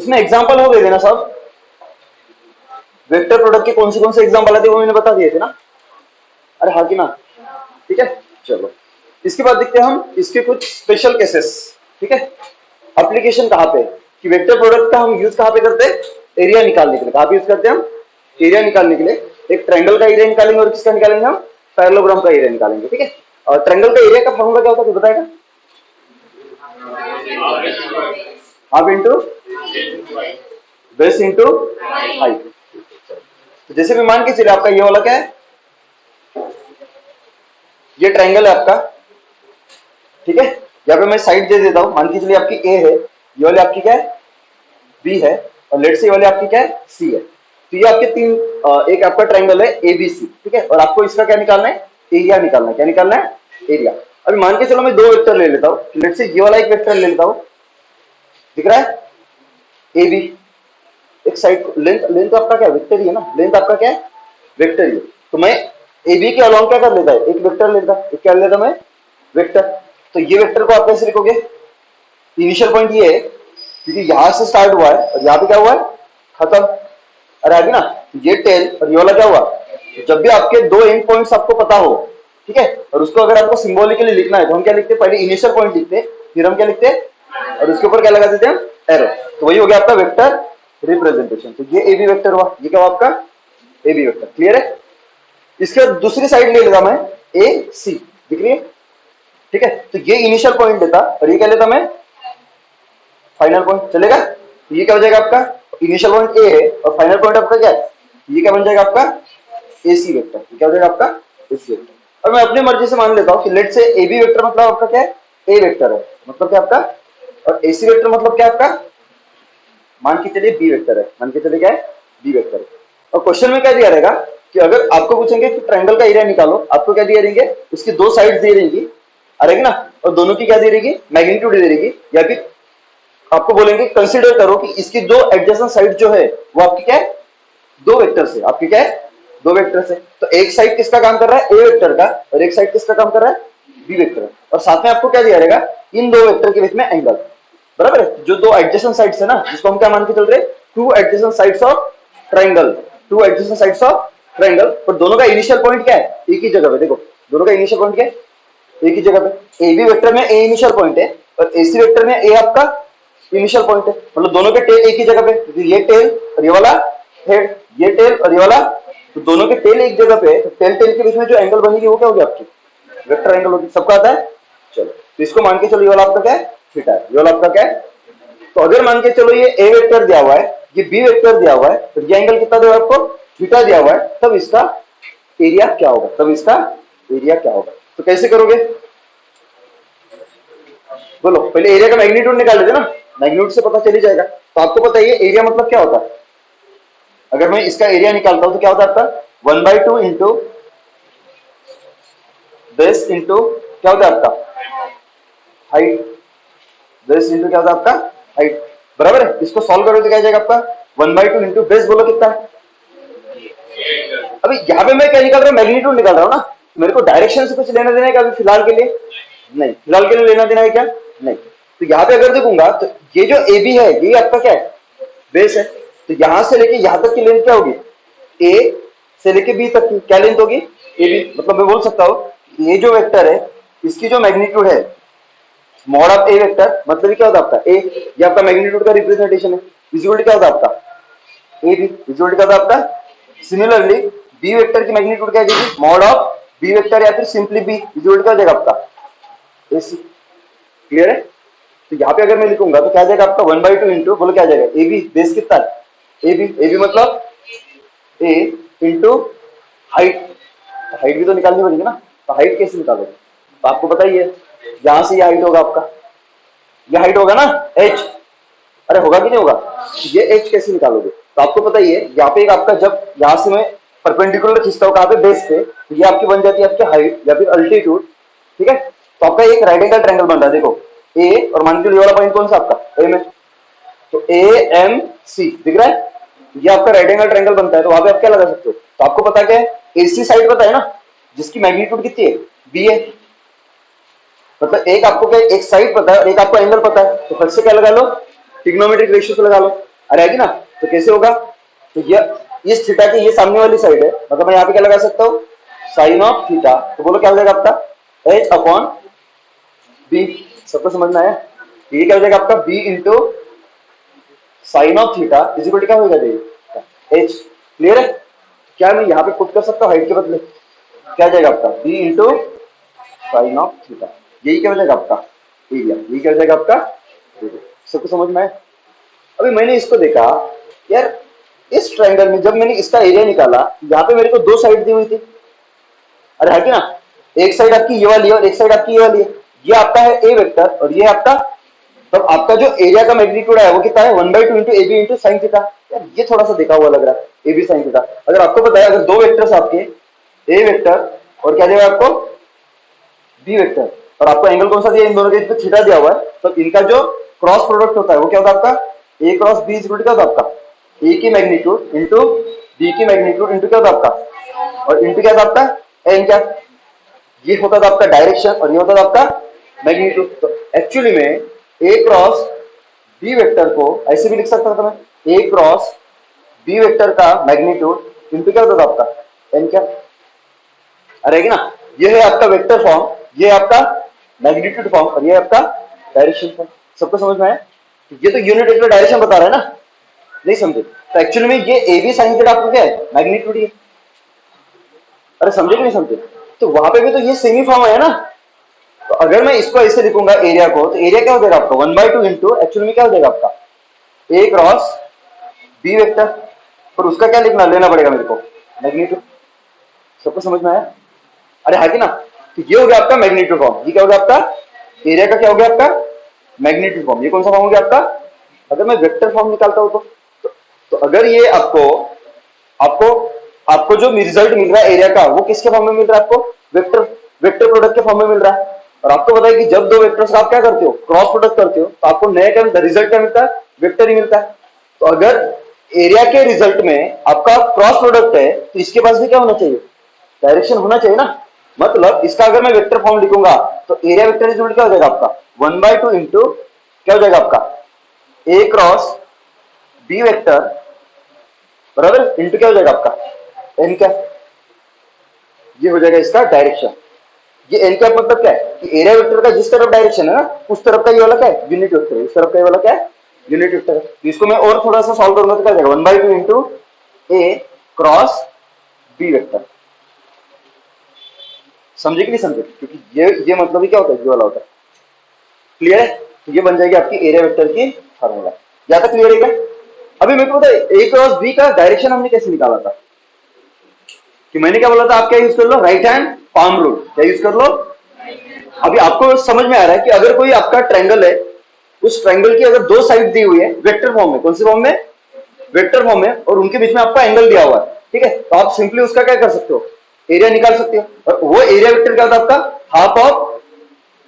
इसमें एग्जांपल हो गए ना सब, वेक्टर प्रोडक्ट के कौन से एग्जांपल आते वो मैंने बता दिए थे ना, अरे हाँ कि ना, ठीक है। चलो इसके बाद देखते हैं हम इसके कुछ स्पेशल केसेस, ठीक है। एप्लीकेशन कहाँ पे कि वेक्टर प्रोडक्ट का हम यूज कहाँ पे करते हैं, एरिया निकालने के लिए। कहाँ पे यूज करते हैं हम, एरिया निकालने के लिए। एक ट्रायंगल का एरिया निकालेंगे और किसका निकालेंगे हम, पैरेललोग्राम का एरिया निकालेंगे, ठीक है। और ट्रायंगल का एरिया का फॉर्मूला क्या होता है बताएगा, half into base into height. तो जैसे भी मान के चलिए आपका ये वाला क्या है, ये ट्रायंगल है आपका, ठीक है। यहाँ पे मैं साइड दे देता हूं, मान के चलिए आपकी ए है, ये वाली आपकी क्या है, बी है, और लेट से ये वाली आपकी क्या है, सी है। तो ये आपके तीन, एक आपका ट्रायंगल है एबीसी, ठीक है। और आपको इसका क्या निकालना है, एरिया निकालना है। क्या निकालना है, एरिया। अभी मान के चलो मैं दो वेक्टर ले लेता हूं, लेट से ये वाला एक वेक्टर ले लेता हूं, दिख रहा है, ए बी। एक साइड लेंथ आपका क्या वेक्टर ही है ना, लेंथ आपका क्या है, वेक्टर ही है। तो मैं ए बी के अलॉन्ग क्या कर लेता है, एक वेक्टर लेता, एक क्या लेता मैं, वेक्टर। तो ये वेक्टर को आप कैसे लिखोगे, इनिशियल पॉइंट ये है क्योंकि यहां से स्टार्ट हुआ है और यहाँ पे क्या हुआ है, खत्म। अरे आगे ना, ये टेल और ये वाला क्या हुआ। जब भी आपके दो एंड पॉइंट्स आपको पता हो, ठीक है, और उसको अगर आपको सिंबॉलिकली लिखना है तो हम क्या लिखते हैं, पहले इनिशियल पॉइंट लिखते हैं, फिर हम क्या लिखते हैं, और उसके ऊपर क्या लगा देते हैं, एरो। तो वही हो गया आपका वेक्टर रिप्रेजेंटेशन। तो ये ए बी वेक्टर हुआ, ये क्या हुआ आपका, ए बी वेक्टर। क्लियर है। इसके बाद दूसरी साइड ले लेगा मैं, ए सी, दिख रही है, ठीक है। तो ये इनिशियल पॉइंट लेता और ये क्या लेता मैं, फाइनल पॉइंट। चलेगा। ये क्या हो जाएगा आपका, इनिशियल पॉइंट ए है और फाइनल पॉइंट आपका क्या है, ये क्या बन जाएगा आपका, ए सी वेक्टर। क्या हो जाएगा आपका, ए सी वेक्टर। और मैं अपनी मर्जी से मान लेता हूँ कि लेट से ए बी वेक्टर मतलब आपका क्या है, ए वेक्टर है, मतलब क्या आपका, और ए सी वेक्टर मतलब क्या आपका, मान के चलिए बी वेक्टर है, मान के चलिए क्या है, बी वेक्टर है। और क्वेश्चन में क्या दिया रहेगा कि अगर आपको पूछेंगे कि ट्रायंगल का एरिया निकालो, आपको क्या दिया रहेंगे, उसकी दो साइड्स दी रहेंगी, अरे ना, और दोनों की क्या दे रहेगी, मैग्नीट्यूड दे रहेगी। या फिर आपको बोलेंगे कंसीडर करो कि इसकी दो एडजेसेंट साइड जो है वो आपकी क्या है, दो वेक्टर से, आपकी क्या है, दो वेक्टर से। तो एक साइड किसका काम कर रहा है, ए वेक्टर का, और एक साइड किसका काम कर रहा है, बी वेक्टर का। और साथ में आपको क्या दिया रहेगा, इन दो वेक्टर के बीच में एंगल, बराबर है। जो दो एडजेसेंट साइड्स है ना, जिसको हम क्या मान के चल रहे हैं, two adjacent sides of triangle, two adjacent sides of triangle. पर दोनों का इनिशियल पॉइंट क्या है, एक ही जगह पे। देखो दोनों का इनिशियल पॉइंट क्या है, एक ही जगह पे। ए बी वेक्टर में ए इनिशियल पॉइंट है और ए सी वेक्टर में ए आपका इनिशियल पॉइंट है, मतलब दोनों के टेल एक ही जगह पे। ये टेल और ये वाला हेड, ये टेल और ये वाला, तो दोनों के टेल एक जगह पे। तो टेल टेल के बीच में जो एंगल बनेगी वो क्या होगी आपकी, वेक्टर एंगल होगी। सबका आता है। चलो तो इसको मान के चलो, ये वाला आपका क्या है, थीटा है, ये वाला आपका क्या है। तो अगर मान के चलो ये ए वेक्टर दिया हुआ है, ये बी वेक्टर दिया हुआ है, तो ये एंगल कितना दिया हुआ है आपको, थीटा दिया हुआ है, तब इसका एरिया क्या होगा, तब इसका एरिया क्या होगा। तो कैसे करोगे, बोलो। पहले एरिया का मैग्नीट्यूड निकाल लेते ना, मैग्नीट्यूड से पता चली जाएगा। तो आपको पता है एरिया मतलब क्या होता है। अगर मैं इसका एरिया निकालता हूं तो क्या होता है आपका, 1/2 इंटू बेस इंटू क्या होता है आपका, हाइट। बेस इंटू क्या होता है आपका, हाइट, बराबर है। इसको सॉल्व करोगे तो क्या जाएगा आपका, 1/2 इंटू बेस, बोलो कितना है। अभी यहाँ पे मैं क्या निकाल रहा हूँ, मैग्नीट्यूड निकाल रहा हूँ ना। मेरे को डायरेक्शन से कुछ लेना देना है क्या अभी फिलहाल के लिए, नहीं। फिलहाल के लिए लेना देना है क्या, नहीं। तो यहाँ पे अगर देखूंगा तो ये जो ए बी है ये आपका क्या है, बेस है। तो यहां से लेके यहां तक की लेंथ क्या होगी, ए से लेके बी तक की क्या लेंथ होगी, ए बी। मतलब मैं बोल सकता हूँ ये जो वेक्टर है इसकी जो मैग्नीट्यूड है, मॉड ऑफ ए वेक्टर, मतलब क्या होता है आपका ए, ये आपका मैग्नीट्यूड का रिप्रेजेंटेशन है। विजुअलिटी क्या होता है आपका, ए बी, विजुअलिटी क्या होता है आपका। सिमिलरली बी वेक्टर की मैग्नीट्यूड क्या जाएगी, मॉड ऑफ बी वेक्टर या फिर सिंपली बी, विजुअलिटी क्या हो जाएगा आपका, ए सी। क्लियर है। तो यहाँ पे अगर मैं लिखूंगा तो क्या जाएगा आपका, 1/2 इंटू, बोलो क्या जाएगा, ए बी, बेस कितना है, ए बी मतलब ए इंटू हाइट। हाइट भी तो निकालनी पड़ेगी ना, तो हाइट कैसे निकालोगे, तो आपको पता ही है, यहां से ये हाइट होगा आपका, ये हाइट होगा ना h। अरे होगा कि नहीं होगा, ये h कैसे निकालोगे, तो आपको पता ही है, यहाँ पे एक आपका, जब यहाँ से मैं परपेंडिकुलर खींचता हूँ कहाँ पे, बेस पे, तो ये आपकी बन जाती है आपकी हाइट या फिर अल्टीट्यूड, ठीक है। तो आपका एक राइट एंगल ट्रायंगल बन रहा है, देखो ए, और मान के ये वाला पॉइंट कौन सा आपका, ए में, तो ए एम सी दिख रहा है, ये आपका राइट एंगल ट्रायंगल बनता है। तो वहां पे आप क्या लगा सकते हो, तो आपको पता क्या है, एसी साइड पता है ना, जिसकी मैग्नीट्यूड कितनी है, बी है। मतलब एक आपको क्या, एक साइड पता है और एक आपको एंगल पता है, तो फट से क्या लगा लो, ट्रिग्नोमेट्रिक रेशियो से लगा लो। अरे आएगी ना, तो कैसे होगा, तो ये इस थीटा की ये सामने वाली साइड है, मतलब मैं यहाँ पे क्या लगा सकता हूँ, साइन ऑफ थीटा, तो बोलो क्या हो जाएगा आपका एच अपॉन बी। सबको समझ में आया, ये क्या हो जाएगा आपका B into sine of theta is equal to क्या हो जाएगा एच। क्लियर है, क्या मैं यहाँ पे पुट कर सकता हूँ हाइट के बदले, क्या हो जाएगा आपका B into sine of theta, यही क्या हो जाएगा आपका एरिया, यही क्या हो जाएगा आपका एरिया। सबको समझ में आया। अभी मैंने इसको देखा यार, इस ट्रायंगल में जब मैंने इसका एरिया निकाला, यहाँ पे मेरे को दो साइड दी हुई थी, अरे है कि ना, एक साइड आपकी ये वाली है और एक साइड आपकी ये वाली है, ये आपका है ए वेक्टर और ये आपका, तो आपका जो एरिया का मैग्नीट्यूड है वो कितना है 1/2 into A B into sine theta. यार ये थोड़ा सा देखा हुआ लग रहा है ए बी साइन थीटा। अगर आपको पता है अगर दो वेक्टर्स आपके ए वेक्टर और क्या देगा आपको बी वेक्टर, और आपको एंगल कौन सा दिया इन दोनों के बीच थीटा दिया हुआ है, तो इनका जो क्रॉस प्रोडक्ट होता है वो क्या होता है आपका ए क्रॉस बी इक्वल क्या होता है आपका ए की मैग्नीट्यूड इंटू बी की मैग्नीट्यूड इंटू क्या होता है आपका, और इंटू क्या था आपका एन, क्या ये होता था आपका डायरेक्शन और ये होता था आपका मैग्नीट्यूड। तो एक्चुअली में ए क्रॉस बी वेक्टर को ऐसे भी लिख सकता था मैं, ए क्रॉस बी वेक्टर का मैग्नीट्यूड इंटू क्या होता था आपका एन, क्या रहेगी ना, ये है आपका वेक्टर फॉर्म, ये है आपका मैग्नीट्यूड फॉर्म और ये है आपका डायरेक्शन फॉर्म। सबको समझ में आया, ये तो यूनिट वेक्टर डायरेक्शन बता रहा है ना, नहीं समझे, तो एक्चुअली में ये ए बी साइन थीटा आपको क्या है मैग्नीट्यूड ही है। अरे समझे कि नहीं समझे, तो वहां पे भी तो ये सेमी फॉर्म है ना, तो अगर मैं इसको ऐसे लिखूंगा एरिया को, तो एरिया क्या हो जाएगा आपका 1/2 इंटू एक्चुअली में क्या हो जाएगा आपका ए क्रॉस बी वेक्टर, पर उसका क्या लिखना लेना पड़ेगा मेरे को मैग्नीट्यूड। सबको समझ में आया, अरे है कि ना, तो ये हो गया आपका मैग्नीट्यूड फॉर्म, ये क्या हो गया आपका एरिया का क्या हो गया आपका मैग्नीट्यूड फॉर्म। ये कौन सा फॉर्म हो गया आपका, अगर मैं वेक्टर फॉर्म निकालता हूं तो अगर ये आपको आपको आपको जो रिजल्ट मिल रहा है एरिया का वो किसके फॉर्म में मिल रहा है आपको, वेक्टर वेक्टर प्रोडक्ट के फॉर्म में मिल रहा है। और आपको पता है कि जब दो वेक्टर्स का आप क्या करते हो क्रॉस प्रोडक्ट करते हो तो आपको नया क्या मिलता है, रिजल्ट क्या मिलता है, वेक्टर ही मिलता है। तो अगर एरिया के रिजल्ट में आपका क्रॉस प्रोडक्ट है तो इसके पास भी क्या होना चाहिए, डायरेक्शन होना चाहिए ना। मतलब इसका अगर मैं वेक्टर फॉर्म लिखूंगा तो एरिया वेक्टर इक्वल क्या हो जाएगा आपका 1/2 इंटू क्या हो जाएगा आपका ए क्रॉस बी वेक्टर बराबर इंटू क्या हो जाएगा आपका एन, क्या ये हो जाएगा इसका डायरेक्शन। ये एन कैप मतलब क्या है कि एरिया वेक्टर का जिस तरफ डायरेक्शन है ना उस तरफ का ये वाला क्या है यूनिट वेक्टर है, इस तरफ का ये वाला क्या है यूनिट वेक्टर है। तो इसको मैं और थोड़ा सा सॉल्व करूंगा तो क्या जाएगा 1/2 इंटू ए क्रॉस बी वेक्टर। समझे कि नहीं समझे, क्योंकि ये मतलब ही क्या होता है ये वाला होता है। क्लियर है, तो ये बन जाएगी आपकी एरिया वेक्टर की फार्मूला। या तक क्लियर है क्या। अभी मेरे को पता है ए क्रॉस बी का डायरेक्शन हमने कैसे निकाला था, कि मैंने क्या बोला था आप क्या यूज कर लो राइट हैंड पाम रूल, क्या यूज कर लो। अभी आपको समझ में आ रहा है कि अगर कोई आपका ट्रायंगल है, उस ट्रायंगल की अगर दो साइड दी हुई है वेक्टर फॉर्म में, कौन सी फॉर्म में, वेक्टर फॉर्म में, और उनके बीच में आपका एंगल दिया हुआ है, ठीक है, तो आप सिंपली उसका क्या कर सकते हो एरिया निकाल सकते हो। और वो एरिया वेक्टर क्या होता है आपका half of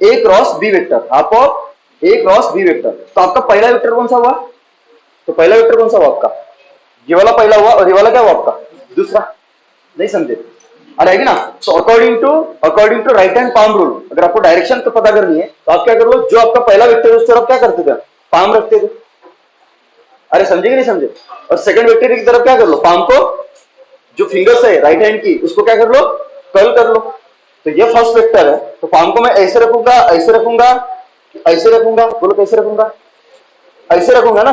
A cross B vector, half of A cross B vector. तो आपका पहला वेक्टर कौन सा हुआ, तो पहला वेक्टर कौन सा हुआ आपका ये वाला पहला हुआ, और ये वाला क्या हुआ आपका दूसरा। नहीं समझे, अरे है ना। तो according to right hand palm rule अगर आपको डायरेक्शन तो पता करनी है तो आप क्या कर लो, जो आपका पहला वेक्टर है उस तरफ क्या करते थे पाम रखते थे। अरे समझे कि नहीं समझे, और सेकंड वेक्टर की तरफ क्या कर लो पाम को जो फिंगर्स है राइट हैंड की उसको क्या कर लो कर्ल कर लो। तो ये फर्स्ट वेक्टर है, तो पाम को मैं ऐसे रखूंगा ऐसे रखूंगा ऐसे रखूंगा, बोलो कैसे रखूंगा, ऐसे रखूंगा ना,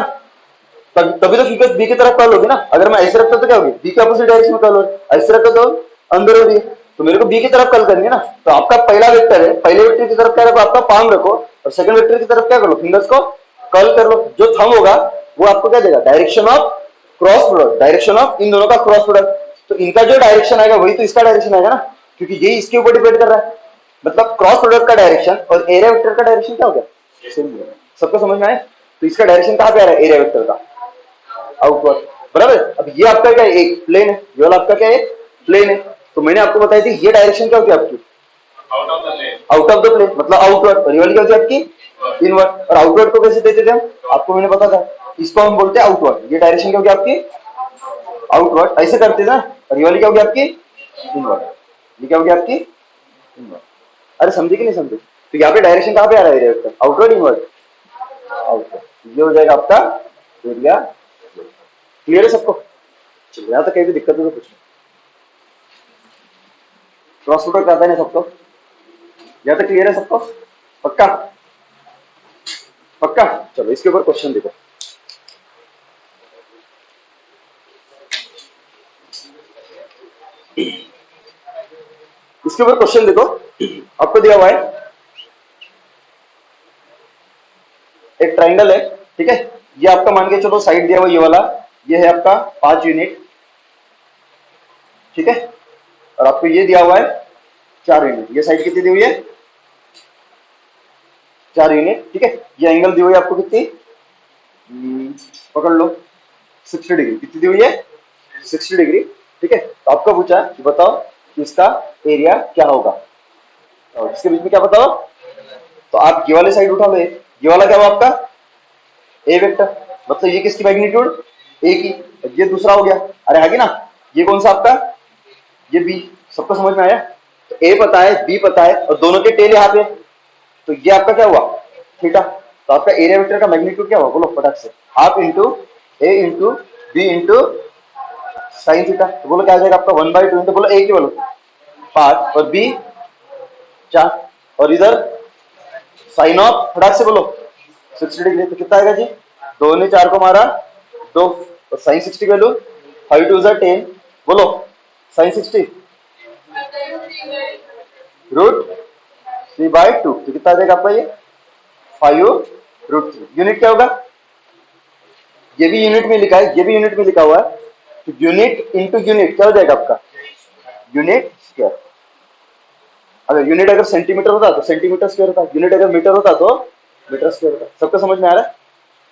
तभी तो फिगर बी की तरफ कर्ल होगी ना। अगर मैं ऐसे रखता तो क्या होगी बी के अपोजिट डायरेक्शन में कर्ल होगी, ऐसे रखता तो अंदर हो रही है, तो मेरे को बी की तरफ कर्ल करनी है ना। तो आपका पहला वेक्टर है, पहले वेक्टर की तरफ क्या रखो आपका पाम रखो, और सेकंड वेक्टर की तरफ क्या कर लो फिंगर्स को कर्ल कर लो। जो थंब होगा वो आपको क्या देगा direction of cross product, direction of इन दोनों का क्रॉस प्रोडक्ट। तो इनका जो डायरेक्शन आएगा वही तो इसका डायरेक्शन आएगा ना, क्योंकि ये इसके ऊपर डिपेंड कर रहा है। मतलब क्रॉस प्रोडक्ट का डायरेक्शन और एरिया वेक्टर का डायरेक्शन क्या हो गया सेम हो गया। सबको समझ में आए, तो इसका डायरेक्शन कहां पे आ रहा है एरिया वेक्टर का आउटवर्ड, बराबर। अब ये आपका क्या है एक प्लेन है, ये वाला आपका क्या है प्लेन है। तो मैंने आपको बताया थी ये डायरेक्शन क्या होती है आपकी आउट ऑफ द प्लेन, मतलब आउटवर्ड, और ये वाली क्या होती है आपकी इनवर्ड। और आउटवर्ड को कैसे देते थे हम, आपको मैंने पता था, इसको हम बोलते हैं आउटवर्ड। ये डायरेक्शन क्या होगी आपकी आउटवर्ड, ऐसे करते थे ना। और ये वाली क्या होगी आपकी इनवर्ड, ये क्या होगी आपकी इनवर्ड। अरे समझे कि नहीं समझे, तो यहाँ पे डायरेक्शन कहाँ पे आ रहा है area vector outward inward outward. ये हो जाएगा आपका एरिया क्लियर है सबको? चलिए यहाँ तक कहीं भी दिक्कत है तो कुछ नहीं। क्रॉस प्रोडक्ट आता है ना सबको? यहाँ तक क्लियर है सबको? पक्का? पक्का? चलो इसके ऊपर क्वेश्चन देखो। इसके ऊपर क्वेश्चन देखो, आपको दिया हुआ है एक ट्राइंगल है, ठीक है। ये आपका मान के चलो साइड दिया हुआ ये वाला, ये है आपका 5 यूनिट, ठीक है। और आपको ये दिया हुआ है 4 यूनिट। ये साइड कितनी दी हुई है? 4 यूनिट, ठीक है। ये एंगल दी हुई है आपको कितनी, पकड़ लो 60 डिग्री। कितनी दी हुई है? 60 डिग्री, ठीक है। तो आपका पूछा कि बताओ कि इसका एरिया क्या होगा, और इसके बीच में क्या बताओ। तो आप ये वाले साइड उठा लो, ये वाला क्या हुआ आपका ए वेक्टर, मतलब ये किसकी मैग्नीट्यूड, ए की। ये दूसरा हो गया, अरे आगे ना, ये कौन सा आपका, ये बी। सबको समझ में आया? तो ए पता है, बी पता है, और दोनों के टेल यहाँ पे, तो ये आपका क्या हुआ, थीटा। तो आपका एरिया वेक्टर का मैग्नीट्यूड क्या हुआ, बोलो फटाक से। Half into A into B into sine theta. तो बोलो क्या आ जाएगा आपका 1/2 इंटू, बोलो ए की बोलो 5 और बी 4, और इधर साइन ऑफ फटाक से बोलो 60 डिग्री। तो कितना आएगा जी, 2 ने 4 को मारा 2, और साइन 60 की वैल्यू 5 2 10, बोलो साइन 60 √3/2। तो कितना आ जाएगा आपका ये 5 √3। यूनिट क्या होगा, ये भी यूनिट में लिखा है, ये भी यूनिट में लिखा हुआ है। तो यूनिट इंटू यूनिट क्या हो जाएगा आपका, यूनिट स्क्वायर। अगर यूनिट अगर सेंटीमीटर होता तो सेंटीमीटर स्क्वायर होता, यूनिट अगर मीटर होता तो मीटर स्क्वायर होता। सबको समझ में आ रहा है?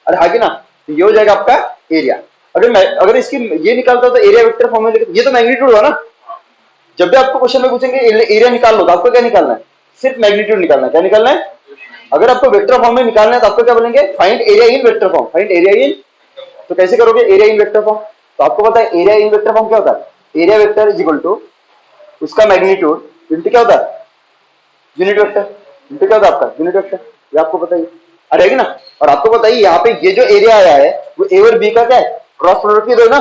अरे हाँ कि ना। तो ये हो जाएगा आपका एरिया। अगर इसकी ये निकालता तो एरिया वेक्टर फॉर्म में, ये तो मैग्नीट्यूड हुआ ना। जब भी आपको क्वेश्चन में पूछेंगे एरिया निकाल लो, तो आपको क्या निकालना है, सिर्फ मैग्नीट्यूड निकालना है। क्या निकालना है? अगर आपको वेक्टर फॉर्म में निकालना है तो आपको क्या बोलेंगे, find area in vector form, find area in. तो कैसे करोगे एरिया इन वेक्टर फॉर्म? तो आपको पता है एरिया इन वेक्टर फॉर्म क्या होता है, area vector is equal to उसका मैग्नीट्यूड इंटू क्या होता है, यूनिट वेक्टर इंटू क्या होता है आपका यूनिट वेक्टर। ये आपको पता ही रहेगी ना। और आपको पता ही यहाँ पे ये जो एरिया आया है वो ए और बी का क्या है, क्रॉस प्रोडक्ट की दो ना।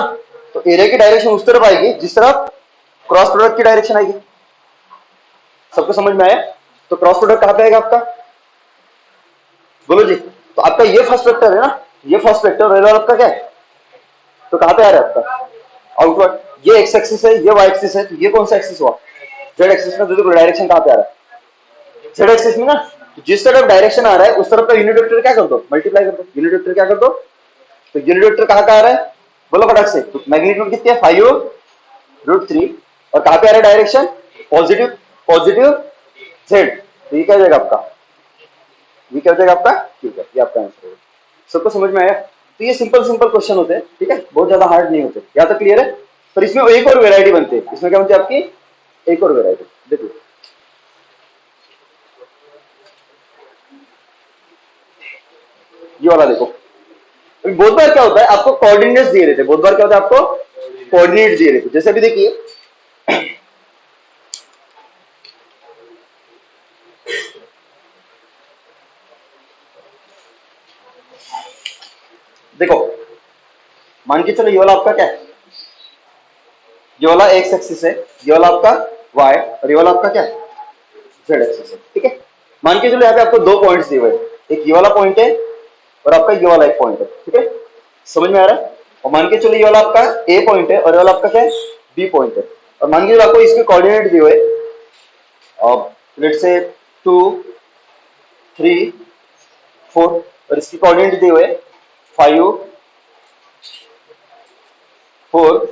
तो एरिया की डायरेक्शन उस तरफ आएगी जिस तरफ क्रॉस प्रोडक्ट की डायरेक्शन आएगी। सबको समझ में आया? तो क्रॉस प्रोडक्ट कहां पे आएगा आपका, बोलो जी। तो आपका ये फर्स्ट वेक्टर है ना, ये फर्स्ट वेक्टर रेलर आपका क्या है, तो कहां पे आ रहा है आपका आउटवर्ड। ये एक्स एक्सिस है, ये वाई एक्सिस है, तो ये कौन सा एक्सिस हुआ, जेड एक्सिस में। देखो डायरेक्शन कहां पे आ रहा है, जेड एक्सिस में ना। जिस तरफ डायरेक्शन आ रहा है उस तरफ का यूनिट वेक्टर क्या कर दो, मल्टीप्लाई कर दो। यूनिट वेक्टर क्या कर दो, तो यूनिट वेक्टर कहां का आ रहा है, बोलो फटाक से। तो मैग्नीट्यूड कितनी है 5 √3, और कहां पे आ रहा है डायरेक्शन, पॉजिटिव पॉजिटिव जेड। तो ये क्या हो जाएगा आपका, ये क्या हो जाएगा आपका, ठीक है, ये आपका आंसर होगा। सबको समझ में आया? तो ये सिंपल सिंपल क्वेश्चन होते हैं, ठीक है, बहुत ज्यादा हार्ड नहीं होते। यहाँ तक क्लियर है? पर इसमें एक और वेरायटी बनती है। इसमें क्या बनती है आपकी, एक और वेरायटी देखो। ये वाला देखो, बहुत बार क्या होता है आपको कोऑर्डिनेट्स दिए रहते हैं, बहुत बार क्या होता है आपको कोऑर्डिनेट्स दिए रहते हैं। जैसे अभी देखिए देखो, मान के चलो ये वाला आपका क्या है, ये वाला एक्स एक्सिस है, ये वाला आपका वाई, और ये वाला आपका क्या है, जेड एक्सिस है, ठीक है। मान के चलो यहाँ पे आपको 2 पॉइंट्स दिए हुए हैं, एक ये वाला पॉइंट है और आपका ये वाला एक पॉइंट है, ठीक है, समझ में आ रहा है। और मान के चलो ये वाला आपका ए पॉइंट है और ये वाला आपका क्या है, बी पॉइंट है। और मान के चलो आपको इसके कोऑर्डिनेट दिए हुए, और लेट्स से 2 3 4, और इसकी कोऑर्डिनेट दिए हुए 5 4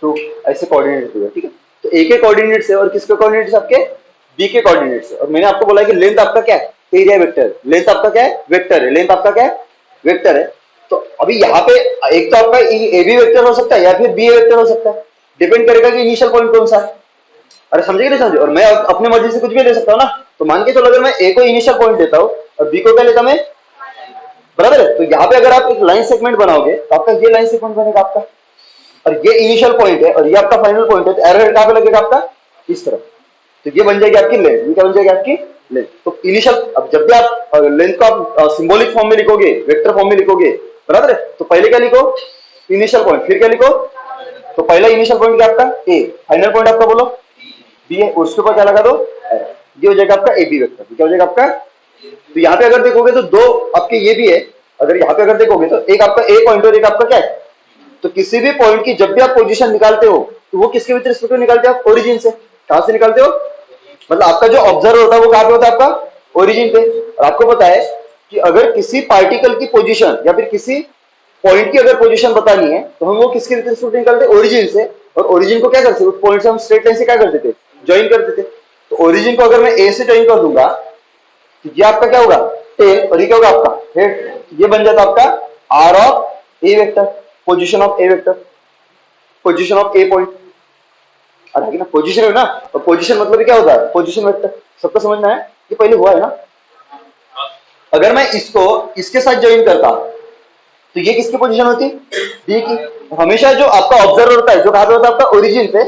2, ऐसे कोऑर्डिनेट दिए, ठीक है। तो ए के कोऑर्डिनेट से और किसके कोऑर्डिनेट से, आपके बी के कोऑर्डिनेट से। और मैंने आपको बोला है कि लेंथ आपका क्या है, एरिया वेक्टर, लेंथ आपका क्या है, वेक्टर है, लेंथ आपका क्या है, वेक्टर है। तो अभी यहाँ पे एक तो आपका ए बी वेक्टर हो सकता है या फिर बी वेक्टर हो सकता है, डिपेंड करेगा कि इनिशियल पॉइंट कौन सा है। अरे समझे नहीं समझे? और मैं अपनी मर्जी से कुछ भी ले सकता हूँ ना। तो मान के चलो अगर मैं ए को इनिशियल पॉइंट लेता हूँ और बी को क्या लेता मैं, बराबर है। तो यहाँ पे अगर आप एक लाइन सेगमेंट बनाओगे तो आपका ये लाइन सेगमेंट बनेगा आपका, और ये इनिशियल पॉइंट है और ये आपका फाइनल पॉइंट है। तो एरो हेड कहां पे लगेगा आपका, इस तरफ। तो ये बन जाएगी आपकी लेंथ, ये क्या बन जाएगी आपकी लेंथ। तो इनिशियल, अब जब भी आप लेंथ को आप सिंबॉलिक फॉर्म में लिखोगे, वेक्टर फॉर्म में लिखोगे, बराबर है। तो पहले क्या लिखो, इनिशियल पॉइंट, फिर क्या लिखो, तो पहला इनिशियल पॉइंट क्या आपका ए, फाइनल पॉइंट आपका बोलो बी है, उसके ऊपर क्या लगा दो, ये हो जाएगा आपका ए बी वेक्टर। क्या हो जाएगा आपका, तो यहाँ पे अगर देखोगे तो दो आपके ये भी है, अगर यहाँ पे अगर देखोगे तो एक आपका ए पॉइंट और एक आपका क्या है, तो किसी भी पॉइंट की जब भी आप पोजीशन निकालते हो तो वो किसके विद रिस्पेक्ट निकालते हो आप, ओरिजिन से। कहां से निकालते हो, मतलब आपका जो ऑब्जर्वर होता है वो कहां पे होता है, आपका ओरिजिन पे। और आपको पता है कि अगर किसी पार्टिकल की पोजीशन या फिर किसी पॉइंट की अगर पोजीशन बतानी है तो हम वो किसके विद रिस्पेक्ट निकालते हैं, ओरिजिन से। और ओरिजिन को क्या करते थे, उस पॉइंट से हम स्ट्रेट लाइन से क्या करते थे, ज्वाइन करते थे। तो ओरिजिन को अगर मैं ए से ज्वाइन कर दूंगा तो ये आपका क्या होगा, टेल, और ये क्या होगा आपका हेड। ये बन जाता आपका R of A vector, position of A vector, position of a point. अरे ना पोजीशन है ना, और पोजीशन मतलब क्या होता है, पोजीशन वेक्टर। सबको समझना है, ये पहले हुआ है ना। अगर मैं इसको इसके साथ ज्वाइन करता तो ये किसकी पोजीशन होती, डी की। हमेशा जो आपका ऑब्जर्वर होता है जो कहां पे होता है, आपका ओरिजिन पे।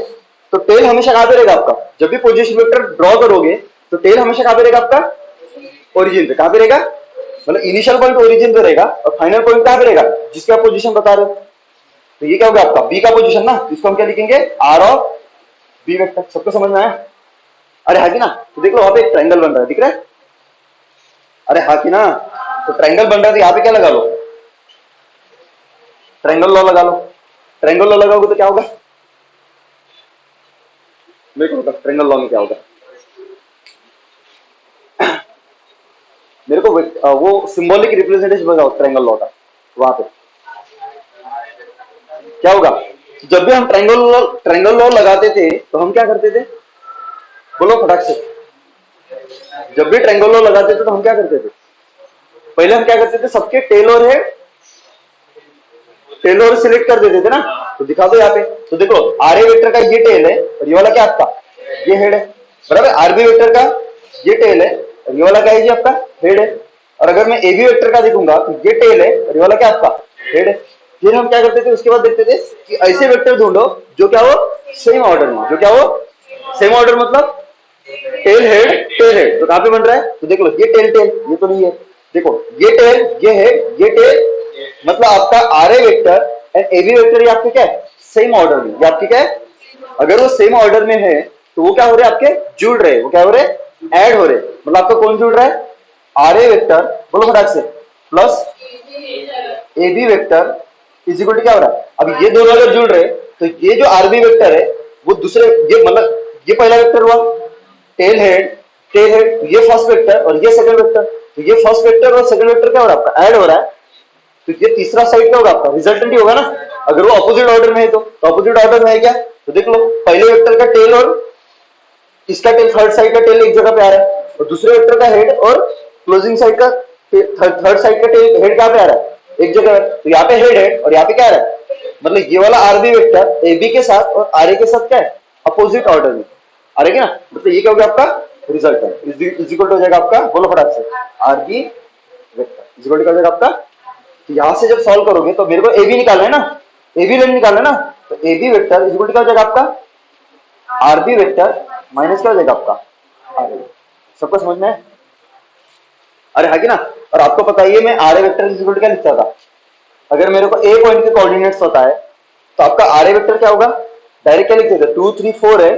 तो टेल हमेशा कहां पे रहेगा आपका, जब भी पोजीशन वेक्टर ड्रॉ करोगे तो टेल हमेशा कहां पे रहेगा आपका, ओरिजिन पे। कहां पे रहेगा, मतलब इनिशियल पॉइंट ओरिजिन पे रहेगा और फाइनल पॉइंट कहां पे रहेगा, जिसकी आप पोजीशन बता रहे हो। तो ये क्या होगा आपका बी का पोजीशन ना, इसको हम क्या लिखेंगे, आर ऑफ बी वेक्टर। सबको समझ में आया, अरे हाँ कि ना। तो देख लो वहां पे एक ट्रायंगल बन रहा है, दिख रहा है, अरे हाँ कि ना। तो ट्रायंगल बन रहा है तो यहाँ पे क्या लगा लो, ट्रायंगल लॉ लगा लो। ट्रायंगल लॉ लगाओगे तो क्या होगा, मेरे को बता ट्रायंगल लॉ में क्या होगा। मेरे को वो सिंबॉलिक रिप्रेजेंटेशन बताओ ट्रायंगल लॉ का, वहां पे क्या होगा। जब भी हम ट्रायंगल लॉ लगाते थे तो हम क्या करते थे, बोलो फटाक से। जब भी ट्रायंगल लॉ लगाते थे तो हम क्या करते थे, पहले हम क्या करते थे, सबके टेल और हेड, टेल और सिलेक्ट कर देते थे ना। तो दिखा दो यहाँ पे, तो देखो आर ए वेक्टर का ये टेल है और ये वाला क्या आपका, ये हेड है, बराबर। आर बी वेक्टर का ये टेल है और ये वाला क्या है, ये आपका हेड है। और अगर मैं ए बी वेक्टर का देखूंगा तो ये टेल है और ये वाला क्या आपका हेड है। फिर हम क्या करते थे, उसके बाद देखते थे कि ऐसे वेक्टर ढूंढो जो क्या हो सेम ऑर्डर में, जो क्या हो सेम ऑर्डर, मतलब टेल हेड टेल हेड। तो कहां पे बन रहा है, तो देख लो ये टेल टेल, ये तो नहीं है, देखो ये टेल ये हेड ये टेल, मतलब आपका R A vector and A B vector ये आपके क्या है, सेम ऑर्डर में। ये आपके क्या है, अगर वो सेम ऑर्डर में है तो वो क्या हो रहे हैं आपके, जुड़ रहे, वो क्या हो रहे, ऐड हो रहे। मतलब आपका कौन जुड़ रहा है, आर ए वेक्टर, बोलो फटाक से, plus A B vector is equal to क्या हो रहा है। अब ये दोनों अगर जुड़ रहे तो ये जो आर बी वेक्टर है वो दूसरे, ये मतलब ये पहला वेक्टर हुआ टेल हेड, ये फर्स्ट वेक्टर और ये सेकंड वेक्टर। तो ये फर्स्ट वेक्टर और सेकंड वेक्टर क्या हो रहा है आपका, ऐड हो रहा है। तो ये तीसरा साइड क्या होगा आपका, रिजल्टेंट ही होगा ना। अगर वो अपोजिट ऑर्डर में है तो अपोजिट ऑर्डर में है क्या, तो देख लो पहले वेक्टर का टेल और इसका टेल, थर्ड साइड का टेल एक जगह पे आ रहा है, और दूसरे वेक्टर का हेड और क्लोजिंग साइड का थर्ड साइड का टेल, हेड कहां पे आ रहा है, एक जगह। तो यहाँ पे हेड है और यहाँ पे क्या आ रहा है, मतलब ये वाला आरबी वेक्टर ए बी के साथ और आर ए के साथ क्या है, अपोजिट ऑर्डर में आ रहा है ना। मतलब ये क्या हो गया आपका रिजल्ट है, इज इक्वल टू हो जाएगा आपका, बोलो फटाक से, R B vector is equal to क्या हो जाएगा आपका। तो यहां से जब सॉल्व करोगे तो मेरे को ए बी निकालना है ना, ए बी लेन निकालना है ना। तो A B vector is equal to क्या हो जाएगा आपका, आरबी वेक्टर माइनस क्या हो जाएगा आपका, आर ए। सबको समझ में है, अरे है कि ना। और आपको पता ही है मैं R A vector is equal to क्या लिखता था, अगर मेरे को ए पॉइंट के कोऑर्डिनेट्स पता है तो आपका आर ए वेक्टर क्या होगा, डायरेक्ट क्या लिख देते, 2 3 4 है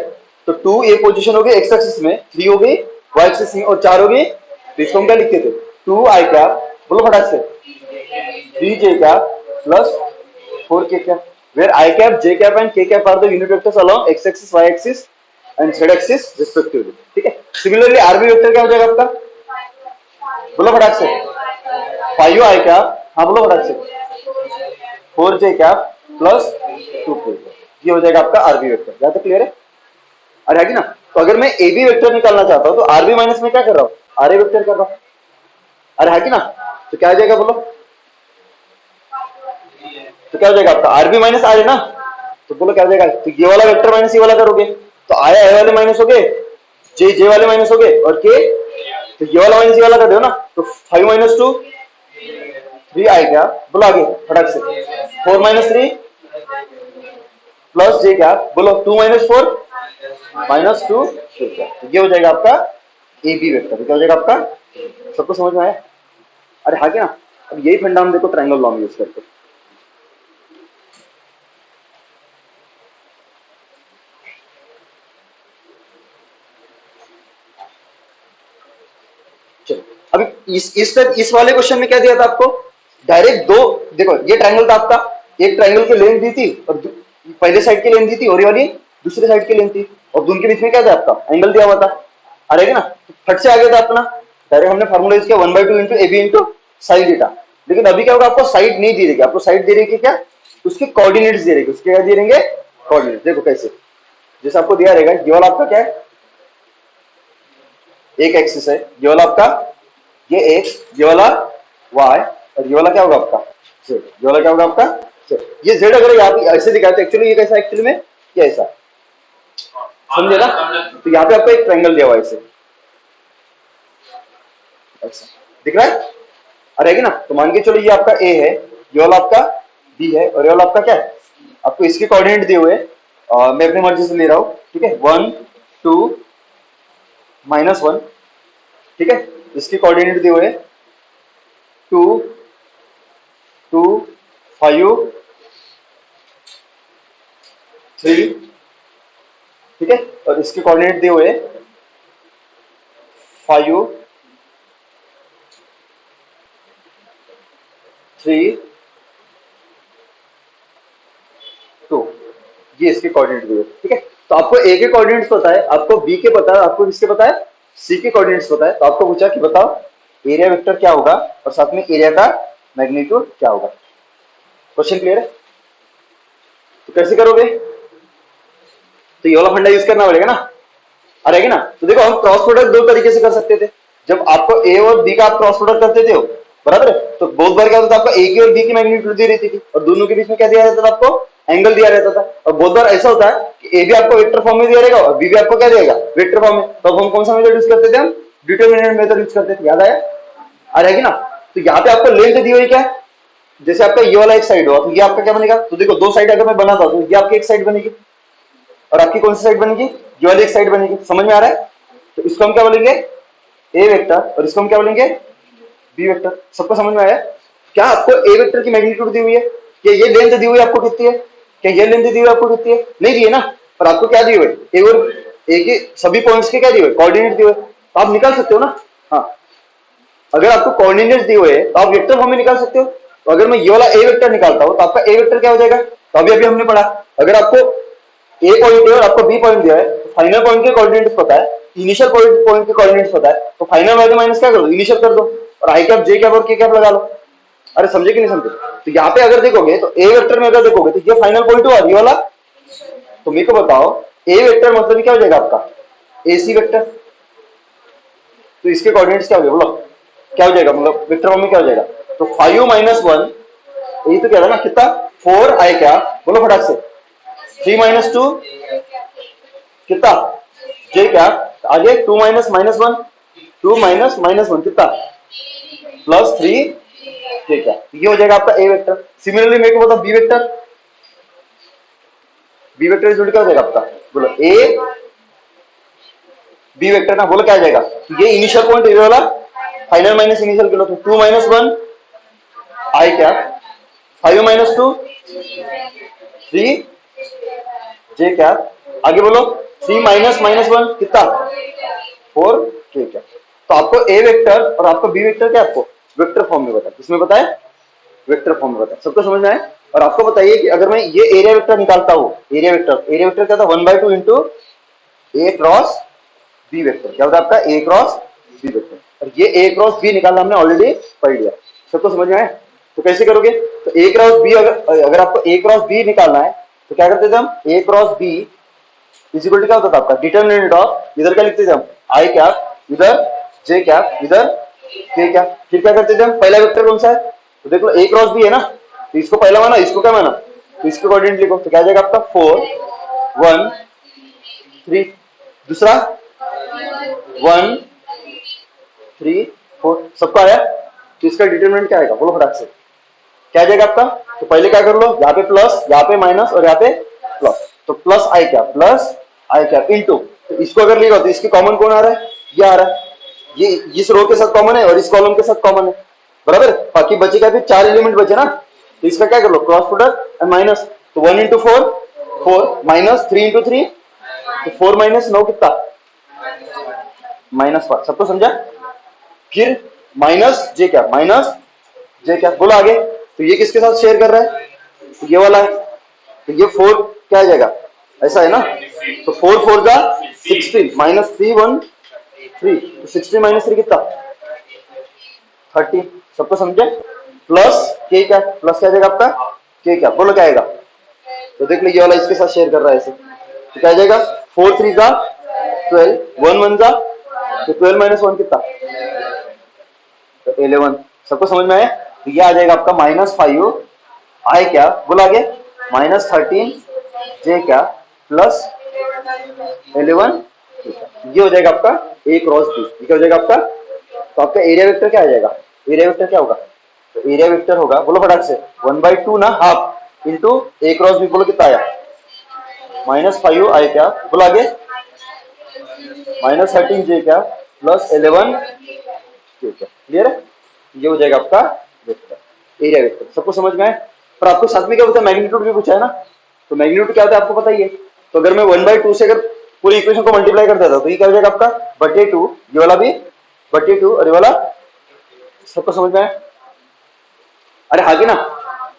तो 2 ए पोजीशन हो गई एक्स एक्सिस में, 3 हो गई वाई एक्सिस में और 4 हो गई, तो इसको हम क्या लिखते थे, 2 आई कैप, बोलो फटाक से, 3 जे cap plus 4 K cap, where I cap J cap and K cap are the unit vectors along X axis Y axis and Z axis respectively. ठीक है, सिमिलरली आरबी वेक्टर क्या हो जाएगा आपका, बोलो फटाक से, 5 आई कैप, हाँ बोलो फटाक से, 4 जे कैप प्लस 2 के, ये हो जाएगा आपका आरबी वेक्टर। क्या तो क्लियर है, अरे है कि ना। तो अगर मैं ए बी वेक्टर निकालना चाहता हूं तो आरबी माइनस में क्या कर रहा हूं, आर ए वेक्टर कर रहा हूं, अरे है कि ना। तो क्या हो जाएगा बोलो, तो क्या हो जाएगा आपका आरबी माइनस आर है ना। तो बोलो क्या हो जाएगा, तो ये वाला वेक्टर माइनस ये वाला करोगे तो आया ए वाले माइनस हो गए, जे जे वाले माइनस हो गए और के, तो ये वाला माइनस ये वाला कर दो ना। तो 5 माइनस 2 3 आई क्या, बोलो आगे फटाक से, 4 माइनस 3 प्लस जे क्या, बोलो 2 माइनस 4 माइनस 2, ये हो जाएगा आपका ए बी वेक्टर। क्या हो जाएगा आपका, सबको समझ में आया, अरे हाँ क्या। अब यही फंडा हम देखो ट्रायंगल लॉ में यूज करते हैं। चलो अभी इस वाले क्वेश्चन में क्या दिया था आपको, डायरेक्ट दो, देखो ये ट्रायंगल था आपका, एक ट्रायंगल की लेंथ दी थी और पहले साइड की लेंथ दी थी और ये वाली दूसरी साइड की लेंथ थी, और दोनों के बीच में क्या था आपका एंगल दिया हुआ था, आ रहेगा ना, फट से आ गया था अपना, डायरेक्ट हमने फार्मूला यूज किया 1/2 into A B into sine theta. लेकिन अभी क्या होगा, आपको साइड नहीं दी रहेगी, आपको साइड दे रहेगी क्या, उसके कोऑर्डिनेट्स दे रहेगी, उसके क्या दे रहेंगे कोऑर्डिनेट्स। देखो कैसे, जैसे आपको दिया रहेगा ये वाला आपका क्या है, एक एक्सिस है, ये वाला आपका ये एक्स, ये वाला वाई, और ये वाला क्या होगा आपका जेड, ये वाला क्या होगा आपका जेड। ये जेड अगर यहाँ पे ऐसे दिखाया तो एक्चुअली ये कैसा, एक्चुअली में ये ऐसा, समझे ना। तो यहाँ पे आपको एक ट्रायंगल दिया हुआ है ऐसे, ऐसा दिख रहा है, आ रहेगी ना। तो मान के चलो ये आपका ए है, ये वाला आपका बी है, और ये वाला आपका क्या है, आपको इसके कोऑर्डिनेट दिए हुए, मैं अपनी मर्जी से ले रहा हूं, ठीक है, 1 2 -1, ठीक है, इसके कोऑर्डिनेट दिए हुए 2 2 5 3, ठीक है, और इसके कोऑर्डिनेट दिए हुए 5 3 2, ये इसके कोऑर्डिनेट दिए हुए, ठीक है। तो आपको ए के कोऑर्डिनेट्स पता है, आपको बी के पता है, आपको किसके पता है, सी के कोऑर्डिनेट्स पता है। तो आपको पूछा कि बताओ एरिया वेक्टर क्या होगा और साथ में एरिया का मैग्नीट्यूड क्या होगा। क्वेश्चन क्लियर है, तो कैसे करोगे, तो ये वाला फंडा यूज करना पड़ेगा ना, आ रहेगी ना। तो देखो हम क्रॉस प्रोडक्ट दो तरीके से कर सकते थे, जब आपको ए और बी का आप क्रॉस प्रोडक्ट करते थे, बराबर है, तो बहुत बार क्या होता था, आपको ए की और बी की मैग्नीट्यूड दी रहती थी और दोनों के बीच में क्या दिया रहता था, आपको एंगल दिया रहता था। और बहुत बार ऐसा होता है कि ए भी आपको वेक्टर फॉर्म में दिया रहेगा और बी भी आपको क्या देगा, वेक्टर फॉर्म में। तो हम कौन सा मेथड यूज करते थे, हम डिटरमिनेंट मेथड यूज करते थे, याद आया, आ रहेगी ना। तो यहाँ पे आपको लेंथ दी हुई क्या, जैसे आपका ये वाला एक साइड हुआ, तो ये आपका क्या बनेगा, तो देखो दो साइड अगर मैं बनाता हूं तो ये आपकी एक साइड बनेगी और आपकी कौन सी साइड बनेगी, ये वाली एक साइड बनेगी, समझ में आ रहा है। तो इसको हम क्या बोलेंगे, ए वेक्टर, और इसको हम क्या बोलेंगे, बी वेक्टर। सबको समझ में आया। क्या आपको ए वेक्टर की मैग्नीट्यूड दी हुई है, क्या ये लेंथ दी हुई है आपको कितनी है, क्या ये लेंथ दी हुई है आपको कितनी है, नहीं दी है ना, पर आपको क्या दी हुई है, ए और ए के सभी पॉइंट्स के क्या दिए हुए, कोऑर्डिनेट दिए हुए, तो आप निकाल सकते हो ना। हाँ, अगर आपको कोऑर्डिनेट्स दिए हुए तो आप वेक्टर फॉर्म में निकाल सकते हो। तो अगर मैं ये वाला ए वेक्टर निकालता हूं तो आपका ए वेक्टर क्या हो जाएगा, तो अभी अभी हमने पढ़ा, अगर आपको ए पॉइंट है और आपको बी पॉइंट दिया है, फाइनल पॉइंट के कोऑर्डिनेट्स पता है, इनिशियल पॉइंट के कोऑर्डिनेट्स पता है, तो फाइनल वैल्यू माइनस क्या कर दो, इनिशियल कर दो, और आई कैप जे कैप और के कैप लगा लो। अरे समझे कि नहीं समझे। तो यहाँ पे अगर देखोगे तो ए वेक्टर में अगर देखोगे तो ये फाइनल पॉइंट हुआ ये वाला, तो मेरे को बताओ ए वेक्टर मतलब क्या हो जाएगा आपका, ए सी वेक्टर। तो इसके कोऑर्डिनेट्स क्या हो जाएगा, बोलो क्या हो जाएगा, मतलब वेक्टर फॉर्म में क्या हो जाएगा, तो 5 -1, यही तो क्या था ना, कितना 4 आई क्या, बोलो फटाक से, 3 - 2 कितना, जे क्या, आगे 2 - -1, 2 - -1 कितना, +3 जे क्या, ये हो जाएगा आपका ए वेक्टर। सिमिलरली मेरे को बताओ बी वेक्टर, बी वेक्टर जोड़ क्या हो जाएगा आपका, बोलो ए बी वेक्टर ना, बोलो क्या आ जाएगा, ये इनिशियल पॉइंट ये वाला, फाइनल माइनस इनिशियल के लो, तो 2 - 1 आई क्या, 5 - 2 3 जे क्या, आगे बोलो 3 - -1 कितना 4 के क्या। तो आपको ए वेक्टर और आपको बी वेक्टर क्या, आपको वेक्टर फॉर्म में बताया, किसमें बताया, वेक्टर फॉर्म में बताया। सबको समझ में आया। और आपको बताइए कि अगर मैं ये एरिया वेक्टर निकालता हूं, एरिया वेक्टर क्या था, 1/2 इंटू ए क्रॉस बी वेक्टर, क्या होता है आपका ए क्रॉस बी वेक्टर, और ये ए क्रॉस बी निकालना हमने ऑलरेडी पढ़ लिया। सबको समझ में आया। तो कैसे करोगे, तो ए क्रॉस बी, अगर आपको ए क्रॉस बी निकालना है तो क्या करते थे हम, A cross B is equal to क्या होता था आपका, डिटरमिनेंट ऑफ, इधर क्या लिखते थे हम, आई कैप, इधर जे कैप, इधर के कैप। फिर क्या करते थे हम, पहला वेक्टर कौन सा है, तो देख लो ए क्रॉस बी है ना, तो इसको पहला माना, इसको क्या माना, तो इसको कोऑर्डिनेट लिखो, तो क्या आ जाएगा आपका 4 1 3, दूसरा 1 3 4, सबको आया। तो इसका डिटरमिनेंट क्या आएगा, बोलो फटाक से, क्या आ जाएगा आपका, तो पहले क्या कर लो, यहाँ पे प्लस, यहाँ पे माइनस और यहाँ पे प्लस, तो प्लस आई क्या इनटू, तो इसको अगर लेगा तो इसके कॉमन कौन आ रहा है, ये आ रहा है, ये इस रो के साथ कॉमन है और इस कॉलम के साथ कॉमन है, बराबर। बाकी बचेगा फिर 4 एलिमेंट बचे ना, तो इसका क्या कर लो क्रॉस प्रोडक्ट एंड माइनस। तो 1 इंटू 4 4 माइनस 3 इंटू 3 तो 4 माइनस 9 कितना -5। सबको समझा। फिर माइनस जे क्या बोलो आगे। तो ये किसके साथ शेयर कर रहा है, तो ये वाला है, तो ये 4 क्या आ जाएगा, ऐसा है ना। तो 4 4 का 16 माइनस 3 1 3 तो 16 माइनस 3 कितना 30। सबको समझे। प्लस के क्या, प्लस क्या आ जाएगा आपका के क्या, बोलो क्या आएगा। तो देख लो ये वाला इसके साथ शेयर कर रहा है ऐसे, तो क्या आ जाएगा 4 3 का 12 1 1 का तो 12 माइनस 1 कितना तो 11। सबको समझ में आया। तो ये आ जाएगा आपका -5 आई क्या बोला आगे -13 जे क्या प्लस 11 ये हो जाएगा आपका ए क्रॉस बी। ये क्या हो जाएगा आपका, तो आपका एरिया वेक्टर क्या आ जाएगा, एरिया वेक्टर क्या होगा, तो एरिया वेक्टर होगा बोलो फटाक से 1/2 ना हाफ इंटू ए क्रॉस बी। बोलो कितना आया -5 आई क्या बोलो आगे -13 जे क्या प्लस 11 ठीक है क्लियर है। ये हो जाएगा आपका वेक्टर एरिया वेक्टर। सबको समझ में आए। पर आपको साथ में क्या होता है मैग्नीट्यूड भी पूछा है ना, तो मैग्नीट्यूड क्या होता है आपको पता ही है। तो अगर मैं 1/2 से अगर पूरी इक्वेशन को मल्टीप्लाई कर देता तो ये क्या हो जाएगा आपका /2 ये वाला भी /2 और ये वाला। सबको समझ में आए। अरे हाँ ना।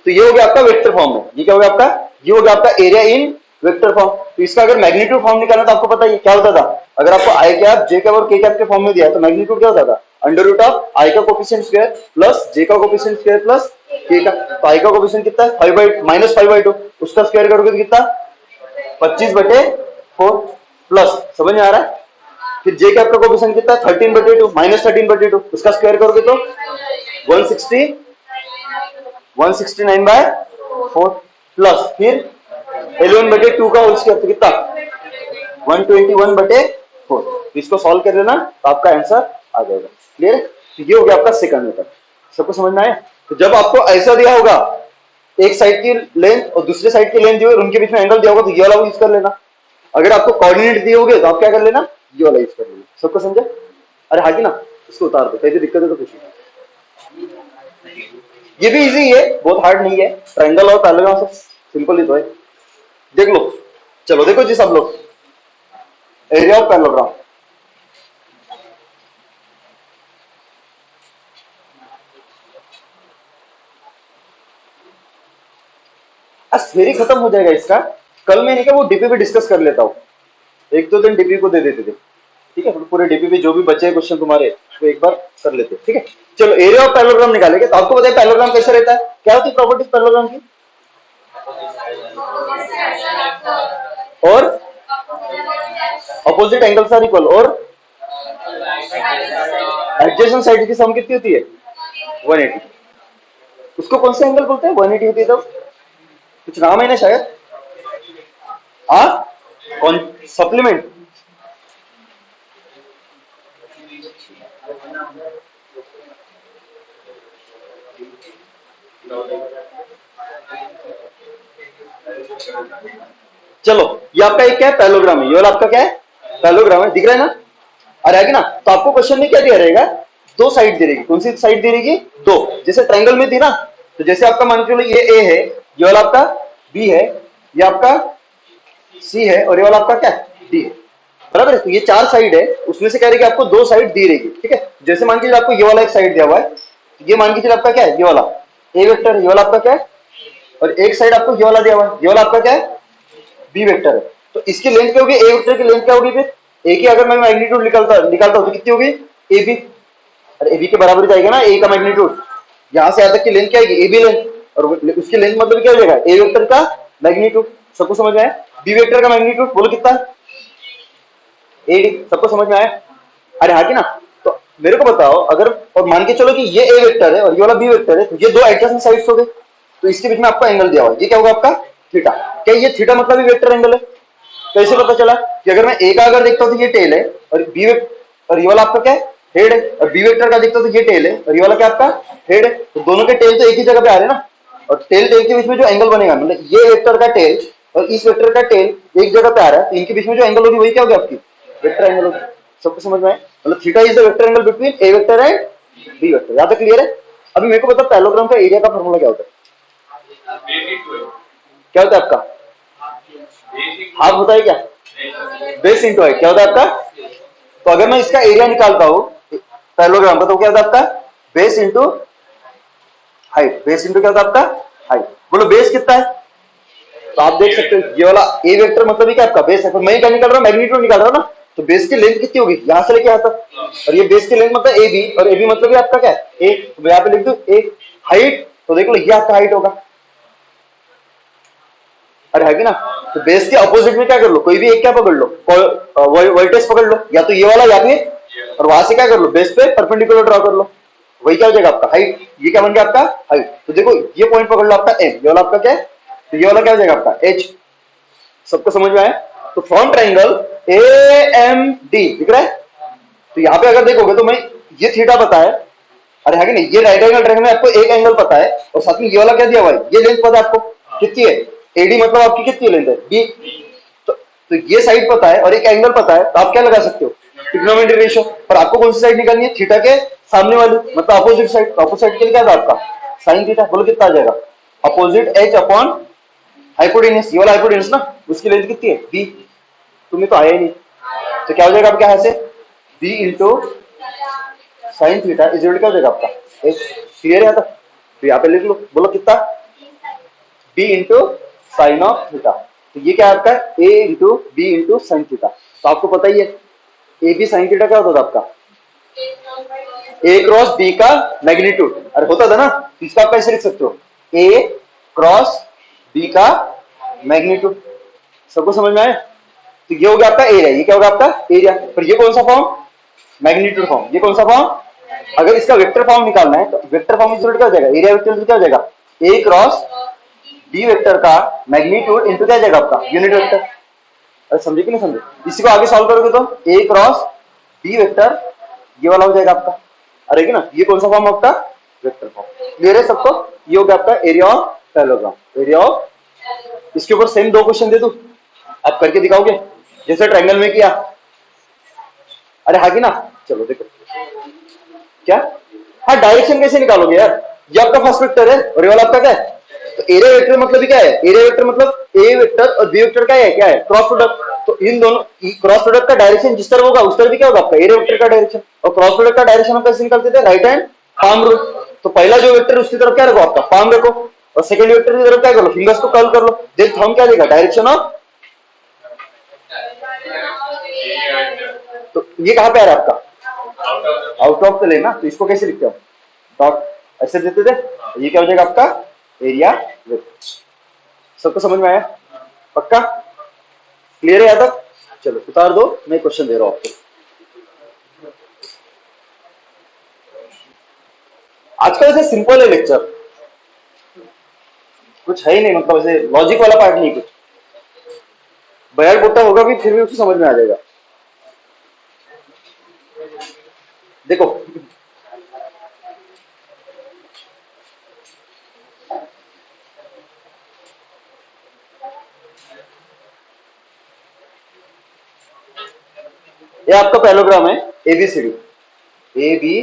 तो ये हो गया आपका वेक्टर फॉर्म में, ये क्या हो गया आपका, ये हो गया आपका एरिया इन वेक्टर फॉर्म। तो इसका अगर मैग्नीट्यूड फॉर्म निकालना तो आपको पता ही क्या होता था, अगर आपको आई कैप जे कैप और के कैप के फॉर्म में दिया है तो मैग्नीट्यूड क्या होता था √आई का कोफिशिएंट स्क्वायर प्लस जे का कोफिशिएंट स्क्वायर प्लस के का। तो आई का कोफिशिएंट कितना है -5/2 उसका स्क्वायर करोगे तो कितना 25/4 प्लस। समझ में आ रहा है। फिर जे कैप का कोफिशिएंट कितना है 13/2 -13/2 उसका स्क्वायर करोगे तो 169/4 प्लस फिर 11/2 का होल स्क्वायर तो कितना 121/4। इसको सॉल्व कर लेना तो आपका आंसर आ जाएगा। क्लियर है। तो ये हो गया आपका सेकंड मेथड। सबको समझ में आया। तो जब आपको ऐसा दिया होगा एक साइड की लेंथ और दूसरे साइड की लेंथ जो है उनके बीच में एंगल दिया होगा तो ये वाला यूज कर लेना। अगर आपको कोऑर्डिनेट दिए होंगे तो आप क्या कर लेना ये वाला यूज कर लेना। सबको समझे। अरे हाँ ना, इसको उतार दो, कहीं दिक्कत है तो पूछिए। ये भी इजी है, बहुत हार्ड नहीं है। ट्रायंगल और पैरेललोग्राम सब सिंपल ही तो है। देख लो, चलो देखो जी सब लोग एरिया ऑफ पैरेललोग्राम। आज थ्योरी खत्म हो जाएगा इसका। कल मैं नहीं क्या वो डीपी पे डिस्कस कर लेता हूँ, 1-2 दिन डीपी को दे देते थे। ठीक है, पूरे डीपी पे जो भी बचे क्वेश्चन तुम्हारे वो एक बार कर लेते। ठीक है, चलो एरिया ऑफ पैरेललोग्राम निकालेंगे। तो आपको पता है पैरेललोग्राम कैसे रहता है, क्या होती है प्रॉपर्टीज पैरेललोग्राम की, और अपोजिट एंगल्स आर इक्वल और एडजेसेंट साइड की सम कितनी होती है 180। उसको कौन सा एंगल बोलते हैं 180 होती है तो कुछ नाम है ना शायद, हाँ कौन सप्लीमेंट। चलो ये आपका एक क्या है पैरेललोग्राम है, ये वाला आपका क्या है पैरेललोग्राम है, दिख रहा है ना। अरे आगे ना, तो आपको क्वेश्चन में क्या दिया रहेगा, दो साइड दे रहेगी। कौन सी साइड दे रहेगी, दो, जैसे ट्रायंगल में थी ना। तो जैसे आपका मान के चलो ये ए है, ये वाला आपका बी है, ये आपका सी है और ये वाला आपका क्या डी है, बराबर है। तो ये चार साइड है, उसमें से कह रहे कि आपको दो साइड दी रहेगी। ठीक है, जैसे मान के चलो आपको ये वाला एक साइड दिया हुआ है, ये मान के चलो आपका क्या है ये वाला ए वेक्टर है, ये वाला आपका क्या है, और एक साइड आपको ये वाला दिया हुआ है, ये वाला आपका क्या है बी वेक्टर है। तो इसकी लेंथ क्या होगी, ए वेक्टर की लेंथ क्या होगी, फिर ए की अगर मैं मैग्नीट्यूड निकालता हूं तो कितनी होगी ए बी। अरे ए बी के बराबर जाएगा ना ए का मैग्नीट्यूड, यहां से यहां तक की लेंथ क्या आएगी ए बी लेंथ, और उसकी लेंथ मतलब क्या हो जाएगा ए वेक्टर का मैग्नीट्यूड। सबको समझ में आया। बी वेक्टर का मैग्नीट्यूड बोलो कितना ए डी। सबको समझ में आया। अरे हाँ कि ना। तो मेरे को बताओ अगर, और मान के चलो कि ये ए वेक्टर है और ये वाला बी वेक्टर है, तो ये दो एडजेसेंट साइड्स हो गए, तो इसके बीच में आपका एंगल दिया हुआ है, ये क्या होगा आपका थीटा। क्या ये थीटा मतलब भी वेक्टर एंगल है। कैसे पता चला कि अगर मैं ए का अगर देखता हूं तो ये टेल है, और बी और ये वाला आपका क्या है हेड है, और बी वेक्टर का देखता हूं तो ये टेल है और ये वाला क्या आपका हेड है। तो दोनों के टेल तो एक ही जगह पे आ रहे हैं ना, और टेल के बीच में जो एंगल बनेगा, मतलब ये वेक्टर का टेल और इस वेक्टर का टेल एक जगह पे आ रहा है, तो इनके बीच में जो एंगल होगी वही क्या होगी आपकी वेक्टर एंगल होगी। सबको समझ में आए। मतलब theta is the vector angle between A vector and B vector. यहां तक क्लियर है। अभी मेरे को पता पैरेललोग्राम का एरिया का फॉर्मूला क्या होता है? क्या होता है आपका? हाफ होता है क्या? Base into height. क्या होता है आपका? तो अगर मैं इसका एरिया निकालता हूं पैरेललोग्राम का तो क्या होता है आपका? Base into height. Base into क्या होता है आपका? हाइट। बोलो बेस कितना है? तो आप देख सकते हो ये वाला ए वेक्टर मतलब ये क्या आपका बेस है, तो मैं क्या निकाल रहा हूँ? मैग्नीट्यूड निकाल रहा हूँ ना। तो बेस की लेंथ कितनी होगी यहां से लेके यहां तक, और ये बेस की लेंथ मतलब ए बी, और ए बी मतलब ये आपका क्या है? ए। तो यहाँ पे लिख दू ए। हाइट तो देख लो ये आपका हाइट होगा, अरे है कि ना। तो बेस के अपोजिट में क्या कर लो, कोई भी एक क्या पकड़ लो, वर्टेक्स पकड़ लो, या तो ये वाला या फिर, और वहां से क्या कर लो बेस पे परपेंडिकुलर ड्रॉ कर लो, वही क्या हो जाएगा आपका हाइट। ये क्या बन गया आपका हाइट। तो देखो ये पॉइंट पकड़ लो आपका एम, ये वाला आपका क्या है, तो ये वाला क्या हो जाएगा आपका एच। सबको समझ में आया? तो from triangle A M D दिख रहा है। तो यहाँ पे अगर देखोगे तो मैं ये थीटा पता है, अरे है कि नहीं, ये राइट एंगल ट्रायंगल में आपको एक एंगल पता है, और साथ में ये वाला क्या दिया हुआ है, ये लेंथ पता है आपको कितनी है, एडी मतलब आपकी कितनी लेंथ है बी। तो ये साइड पता है और एक एंगल पता है, तो आप क्या लगा सकते हो ट्रिग्नोमेट्रिक रेशियो। पर आपको कौन सी साइड निकालनी है? थीटा के सामने वाली मतलब अपोजिट साइड। अपोजिट साइड के लिए क्या था आपका साइन थीटा। बोलो कितना आ जाएगा? अपोजिट एच अपॉन हाइपोटेन्यूस, ये वाला हाइपोटेन्यूस ना, उसकी लेंथ कितनी है बी। तुम्हें तो आया ही नहीं, तो क्या हो जाएगा आपका यहाँ से B into sine theta is equal क्या हो जाएगा आपका एच। क्लियर है? तो यहाँ पे लिख लो, बोलो कितना B into sine of theta. तो ये क्या आपका A into B into sine theta. तो आपको पता ही है ए बी साइन थीटा क्या होता था आपका ए क्रॉस बी का मैग्नीट्यूड, अरे होता था ना। इसका आप कैसे लिख सकते हो ए क्रॉस बी का मैग्नीट्यूड। सबको समझ में आया? तो ये हो गया आपका एरिया, ये क्या होगा आपका एरिया। पर ये कौन सा फॉर्म? Magnitude form. ये कौन सा फॉर्म? अगर इसका वेक्टर फॉर्म निकालना है तो वेक्टर फॉर्म इक्वल क्या हो जाएगा, एरिया वेक्टर क्या हो जाएगा ए क्रॉस बी वेक्टर का मैग्नीट्यूड इनटू क्या जाएगा आपका यूनिट वेक्टर। अरे समझे कि नहीं समझे? इसी को आगे सॉल्व करोगे तो ए क्रॉस बी वेक्टर ये वाला हो जाएगा आपका, अरे कि ना। ये कौन सा फॉर्म आपका वेक्टर फॉर्म। क्लियर है सबको? ये हो गया आपका area of parallelogram. Area of, इसके ऊपर सेम दो क्वेश्चन दे दूं, आप करके दिखाओगे जैसे ट्रायंगल में किया। अरे हाँ कि ना। चलो देखो क्या, हाँ डायरेक्शन कैसे निकालोगे यार, ये आपका फर्स्ट वेक्टर है और ये वाला आपका क्या है। तो एरिया वेक्टर मतलब क्या है, एरिया वेक्टर मतलब ए वेक्टर और बी वेक्टर का है क्या है क्रॉस प्रोडक्ट। तो इन दोनों क्रॉस प्रोडक्ट का डायरेक्शन जिस तरह होगा उस तरह भी क्या होगा आपका एरिया वेक्टर का डायरेक्शन। और क्रॉस प्रोडक्ट का डायरेक्शन हम कैसे निकालते थे, राइट हैंड पाम रूल। तो पहला जो वेक्टर उसकी तरफ क्या रखो आपका पाम रखो, और सेकंड वेक्टर की तरफ क्या करो फिंगर्स को कर्ल कर लो। देन थंब क्या देगा डायरेक्शन ऑफ। तो ये कहां पे आ रहा है आपका आउट ऑफ द लेन ना। तो इसको कैसे लिखते हो डॉट ऐसे देते थे। ये क्या हो जाएगा आपका एरिया वेक्टर। सबको समझ में आया? पक्का क्लियर है यहाँ तक? चलो उतार दो, मैं क्वेश्चन दे रहा हूं आपको। आज का वैसे सिंपल है लेक्चर, कुछ है ही नहीं, मतलब ऐसे लॉजिक वाला पार्ट नहीं कुछ। बयार बोटा होगा भी फिर भी उसको समझ में आ जाएगा। देखो ये आपका पैरेललोग्राम है ABCD. A B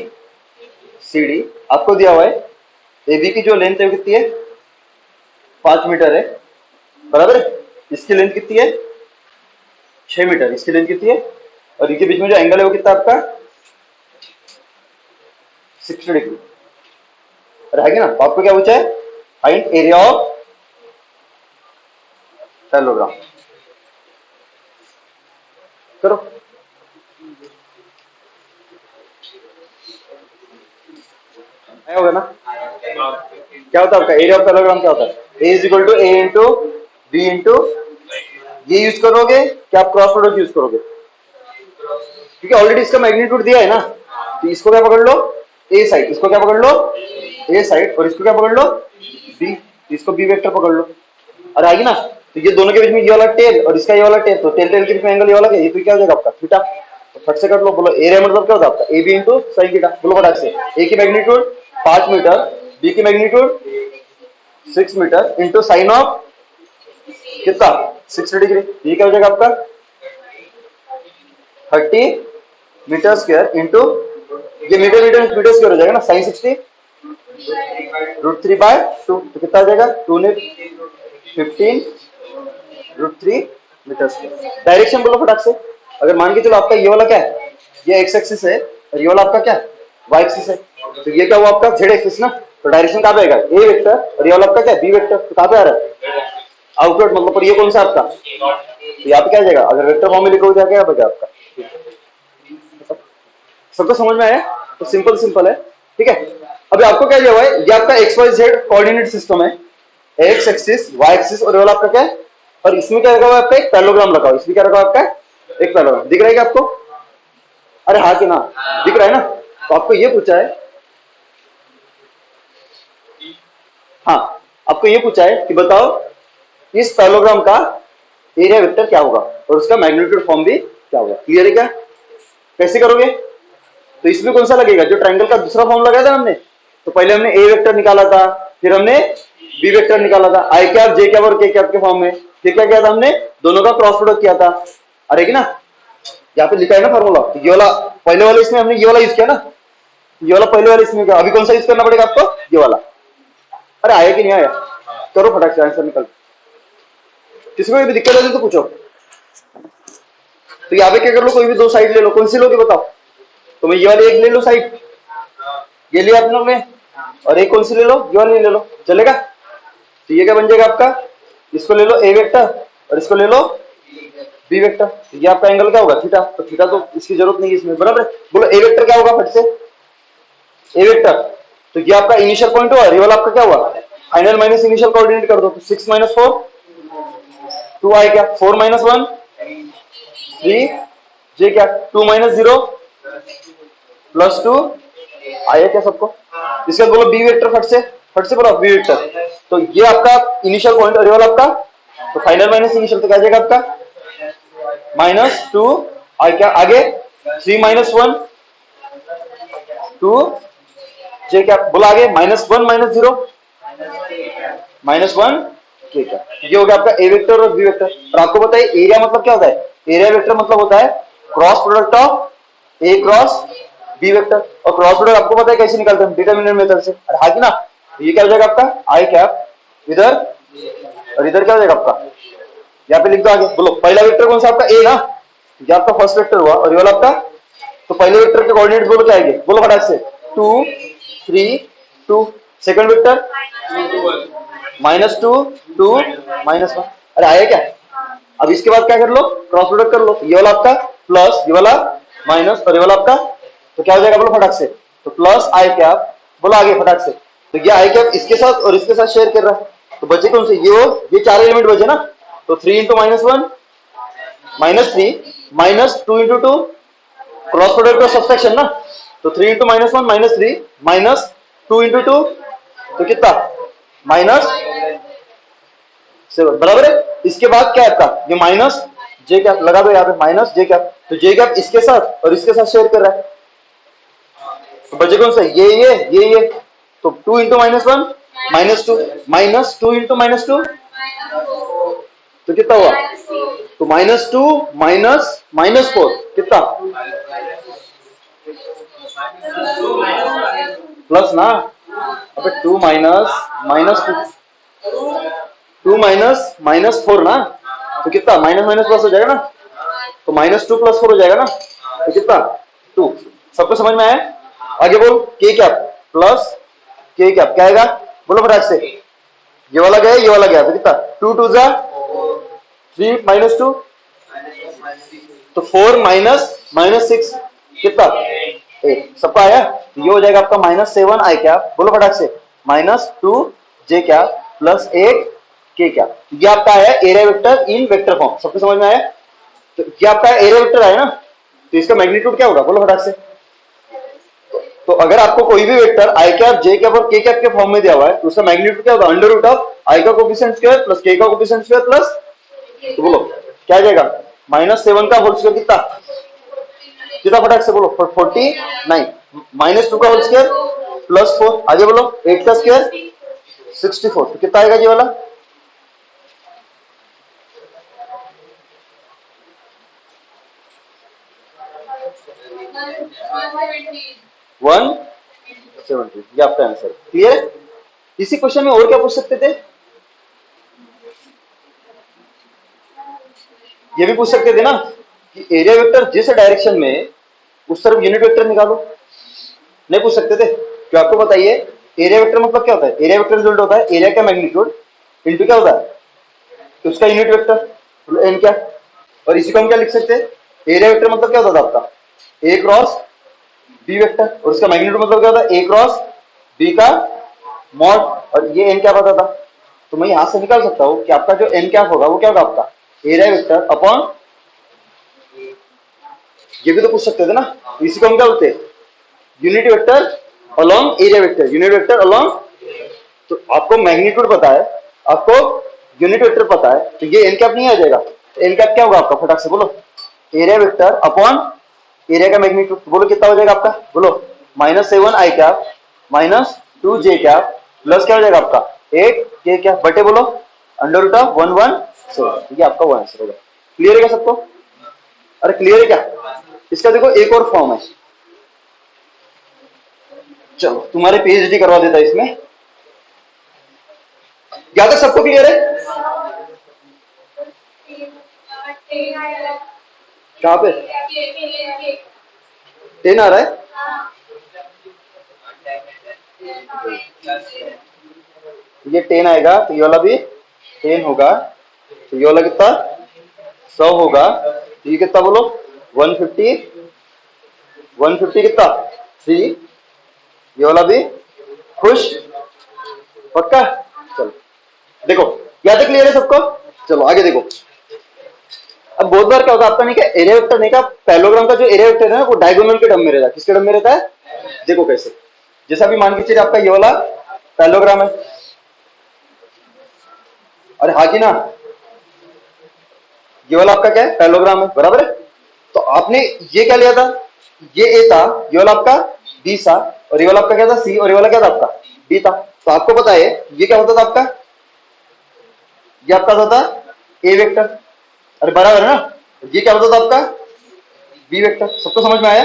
C D आपको दिया हुआ है। ए बी की जो लेंथ है वो कितनी है 5 मीटर है, बराबर है। इसकी लेंथ कितनी है 6 मीटर। इसकी लेंथ कितनी है, और इनके बीच में जो एंगल है वो कितना आपका 60 डिग्री रहेगा ना। तो आपको क्या पूछा है फाइंड एरिया ऑफ पैरेललोग्राम। करो आया होगा ना। क्या होता है आपका एरिया ऑफ पैरेललोग्राम क्या होता है, A is equal to A into B into, ये यूज करोगे क्या आप क्रॉस प्रोडक्ट यूज करोगे, क्योंकि ऑलरेडी इसका मैग्नीट्यूड दिया है ना। तो इसको क्या पकड़ लो ए साइड, इसको क्या पकड़ लो ए साइड, और इसको क्या पकड़ लो बी, इसको बी वेक्टर पकड़ लो, और आएगी ना। तो ये दोनों के बीच में ये वाला टेल और इसका ये वाला टेल, तो टेल टेल के बीच में एंगल ये वाला क्या, ये तो क्या हो जाएगा आपका थीटा। तो फट से कर लो, बोलो एरिया मतलब क्या होता है आपका A B into sine theta. बोलो फटाक से, ए की मैग्नीट्यूड 5 मीटर, बी की magnitude 6 metre into sine of कितना 60 डिग्री। ये क्या हो जाएगा आपका 30 मीटर स्क्वायर इंटू, ये मीटर मीटर मीटर स्क्वायर हो जाएगा ना साइन 60 √3/2 तो कितना आ जाएगा, 2 ने 15 √3 मीटर स्क्वायर। डायरेक्शन बोलो फटाक से। अगर मान के चलो आपका ये वाला क्या है, ये एक्स एक्सिस है और ये वाला आपका क्या है, वाई एक्सिस है, तो ये क्या हुआ आपका जेड एक्सिस ना, तो डायरेक्शन कहाँ पे आएगा, ए वेक्टर, और ये वाला आपका क्या है, बी वेक्टर, तो कहाँ पे आ रहा है, आउटवर्ड, मतलब पर ये कौन सा आपका, तो यहाँ पे क्या आ जाएगा, अगर वेक्टर फॉर्म में लिखो जाएगा, यहाँ पे आपका। सबको समझ में आया, तो सिंपल सिंपल है, ठीक है। अभी आपको क्या दिया हुआ है, ये आपका X Y Z coordinate system है, एक्स एक्सिस वाई एक्सिस और वाला आपका क्या है, और इसमें क्या रखा हुआ है आपका, एक पैरेललोग्राम रखा हुआ है, इसमें क्या रखा हुआ है आपका, एक पैरेललोग्राम दिख रहा है क्या आपको, अरे हाँ कि ना, दिख रहा है ना, तो आपको ये पूछा है, हाँ आपको ये पूछा है कि बताओ इस पैरेललोग्राम का एरिया वेक्टर क्या होगा और उसका मैग्नीट्यूड फॉर्म भी क्या होगा, क्लियर है क्या, कैसे करोगे, तो इसमें कौन सा लगेगा, जो ट्रायंगल का दूसरा फॉर्म लगाया था हमने, तो पहले हमने ए वेक्टर निकाला था, फिर हमने बी वेक्टर निकाला था, आई कैप जे कैप और के कैप के फॉर्म में, फिर क्या किया था हमने, दोनों का क्रॉस प्रोडक्ट किया था, अरे कि ना, यहाँ पे लिखा है ना फॉर्मूला, तो ये वाला पहले वाले इसमें हमने ये वाला यूज किया ना, ये वाला पहले वाले इसमें क्या, अभी कौन सा यूज करना पड़ेगा आपको, ये वाला, अरे आया कि नहीं आया, करो फटाक से आंसर निकल, किसी को भी दिक्कत है तो पूछो, तो यहाँ पे क्या कर लो, कोई भी दो साइड ले लो, कौन सी लोगे बताओ, तो मैं ये वाली एक ले लो साइड, ये लिया आप लोग ने, और एक कौन सी ले लो, ये वाली ले लो, चलेगा, तो ये क्या बन जाएगा आपका, इसको ले लो ए वेक्टर और इसको ले लो बी वेक्टर, तो ये आपका एंगल क्या होगा, थीटा, तो थीटा तो इसकी जरूरत नहीं है इसमें, बराबर है, बोलो ए वेक्टर क्या होगा फट से, ए वेक्टर, तो ये आपका इनिशियल पॉइंट हुआ, ये वाला आपका क्या हुआ, फाइनल माइनस इनिशियल कोऑर्डिनेट कर दो, तो 6 - 4 2 आए क्या, 4 - 1 3 जे क्या, 2 - 0 +2 आया क्या सबको, इसके बाद बोलो बी वेक्टर फट से बोलो बी वेक्टर, तो ये आपका इनिशियल पॉइंट और ये वाला आपका, तो फाइनल माइनस इनिशियल तो क्या जाएगा आपका -2 और क्या आगे 3 - 1 2 जे क्या बोला आगे -1 - 0 -1 ठीक है, ये हो गया आपका ए वेक्टर और बी वेक्टर, और आपको बताइए एरिया मतलब क्या होता है, एरिया वेक्टर मतलब होता है cross product of A cross B vector, और क्रॉस प्रोडक्ट आपको पता है कैसे निकालते हैं, डिटरमिनेंट मेथड से, और हाँ कि ना, ये क्या हो जाएगा आपका आई कैप इधर, और इधर क्या हो जाएगा आपका, यहाँ पे लिख दो आगे, बोलो पहला वेक्टर कौन सा आपका ए ना, ये आपका फर्स्ट वेक्टर हुआ, और ये वाला आपका, तो पहले वेक्टर के कोऑर्डिनेट बोलो क्या आएंगे, बोलो फटाक से 2 3 2, सेकंड वेक्टर -2 2 -1, अरे आया क्या, अब इसके बाद क्या कर लो, क्रॉस प्रोडक्ट कर लो, ये वाला आपका प्लस, ये वाला माइनस, और ये वाला आपका, तो क्या हो जाएगा बोलो फटाक से, तो प्लस आई कैप, बोलो आगे फटाक से, तो ये आई कैप इसके साथ और इसके साथ शेयर कर रहा है, तो बचे कौन से, ये चार एलिमेंट बचे ना, तो 3 × -1 -3 -2 × 2 क्रॉस प्रोडक्ट ऑफ सब्सट्रैक्शन ना, तो 3 × -1 -3 -2 × 2 तो कितना -7 बराबर है, इसके बाद क्या है आपका, ये माइनस जे कैप लगा दो यहाँ पे, माइनस जे कैप, तो जे कैप इसके साथ और इसके साथ शेयर कर रहा है, तो बचे कौन सा, ये तो 2 × -1 -2 -2 × -2 तो कितना हुआ, तो -2 -4 कितना प्लस ना, अबे 2 -4 ना, तो कितना माइनस माइनस प्लस हो जाएगा ना, तो -2 + 4 हो जाएगा ना, तो कितना 2, सबको समझ में आया, आगे बोल के क्या प्लस के क्या आएगा, बोलो फटाक से, ये वाला गया ये वाला गया, तो कितना 2 2 जा 3 -2 तो 4 -6 कितना 8, सबका आया, तो ये हो जाएगा आपका -7 आई क्या, बोलो फटाक से, -2 जे क्या +8 के क्या, ये आपका है एरिया वेक्टर इन वेक्टर फॉर्म, सबको समझ में आया, तो ये आपका एरिया वेक्टर है ना, तो इसका मैग्नीट्यूड क्या होगा बोलो फटाक से, तो अगर आपको कोई भी वेक्टर आई कैप जे कैप और के कैप के फॉर्म में दिया हुआ है, तो उसका मैग्नीट्यूड क्या होगा, अंडर रूट ऑफ आई का कोफिशिएंट स्क्वायर प्लस के का कोफिशिएंट स्क्वायर प्लस, तो बोलो क्या आ जाएगा, -7 का होल स्क्वायर कितना कितना फटाक से बोलो 49 -2 का होल स्क्वायर +4, आगे बोलो 8 का स्क्वायर 64, तो कितना आएगा ये वाला, वन 70, ये आपका आंसर। क्लियर है? इसी क्वेश्चन में और क्या पूछ सकते थे? ये भी पूछ सकते थे ना कि एरिया वेक्टर जिस डायरेक्शन में उस तरफ यूनिट वेक्टर निकालो। नहीं पूछ सकते थे? तो आपको बताइए एरिया वेक्टर मतलब क्या होता है? एरिया वेक्टर रिजल्ट होता है एरिया का मैग्नीट्यूड इनटू क्या होता है, तो उसका यूनिट वेक्टर एन क्या। और इसी को हम क्या लिख सकते हैं? एरिया वेक्टर मतलब क्या होता था आपका? ए क्रॉस बी वेक्टर, और उसका मैग्नीट्यूड मतलब क्या होता है? ए क्रॉस बी का मॉड। और ये एन क्या पता था, तो मैं यहां से निकाल सकता हूं कि आपका जो एन क्या होगा वो क्या होगा आपका? एरिया वेक्टर अपॉन, ये भी तो पूछ सकते थे ना, इसी को हम क्या बोलते हैं? Unit vector along area vector, unit vector along. तो आपको मैग्नीट्यूड पता है, आपको यूनिट वेक्टर पता है, तो ये एन कैप नहीं आ जाएगा? तो एन कैप क्या होगा आपका? फटाक से बोलो। एरिया वेक्टर अपॉन एरिया का मैग्नीट्यूड, बोलो कितना हो जाएगा आपका? बोलो। -7 आई कैप माइनस 2 जे कैप प्लस क्या हो जाएगा आपका? 8 के कैप बटे बोलो √117। ये आपका वो आंसर होगा। क्लियर है क्या सबको? अरे क्लियर है क्या? इसका देखो एक और फॉर्म है, चलो तुम्हारे पीएचडी करवा देता है इसमें। क्या तक सबको क्लियर है? कहां पे 10 आ रहा है? ये 10 आएगा तो ये वाला भी 10 होगा, तो ये वाला कितना? 100 होगा। तो ये कितना बोलो? 150, 150 कितना? 3। ये वाला भी खुश? पक्का? चलो देखो, क्या तक क्लियर है सबको? चलो आगे देखो। अब बहुत बार क्या होता है आपका, नहीं क्या एरिया वेक्टर नहीं का पैरेललोग्राम का जो एरिया वेक्टर है ना वो डायगोनल के टर्म में रहता है। किसके टर्म में रहता है? देखो कैसे, जैसा भी मान के चलिए आपका ये वाला पैरेललोग्राम है, अरे हाँ कि ना, ये वाला आपका क्या है? पैरेललोग्राम है, बराबर है। तो आपने ये क्या लिया था? ये ए था, ये वाला आपका बी था, और ये वाला आपका क्या था? सी, और ये वाला क्या था आपका? डी था। तो आपको पता है ये क्या होता था आपका? ये आपका होता था ए वेक्टर, अरे बराबर है ना। ये क्या होता था आपका? B vector. सबको समझ में आया?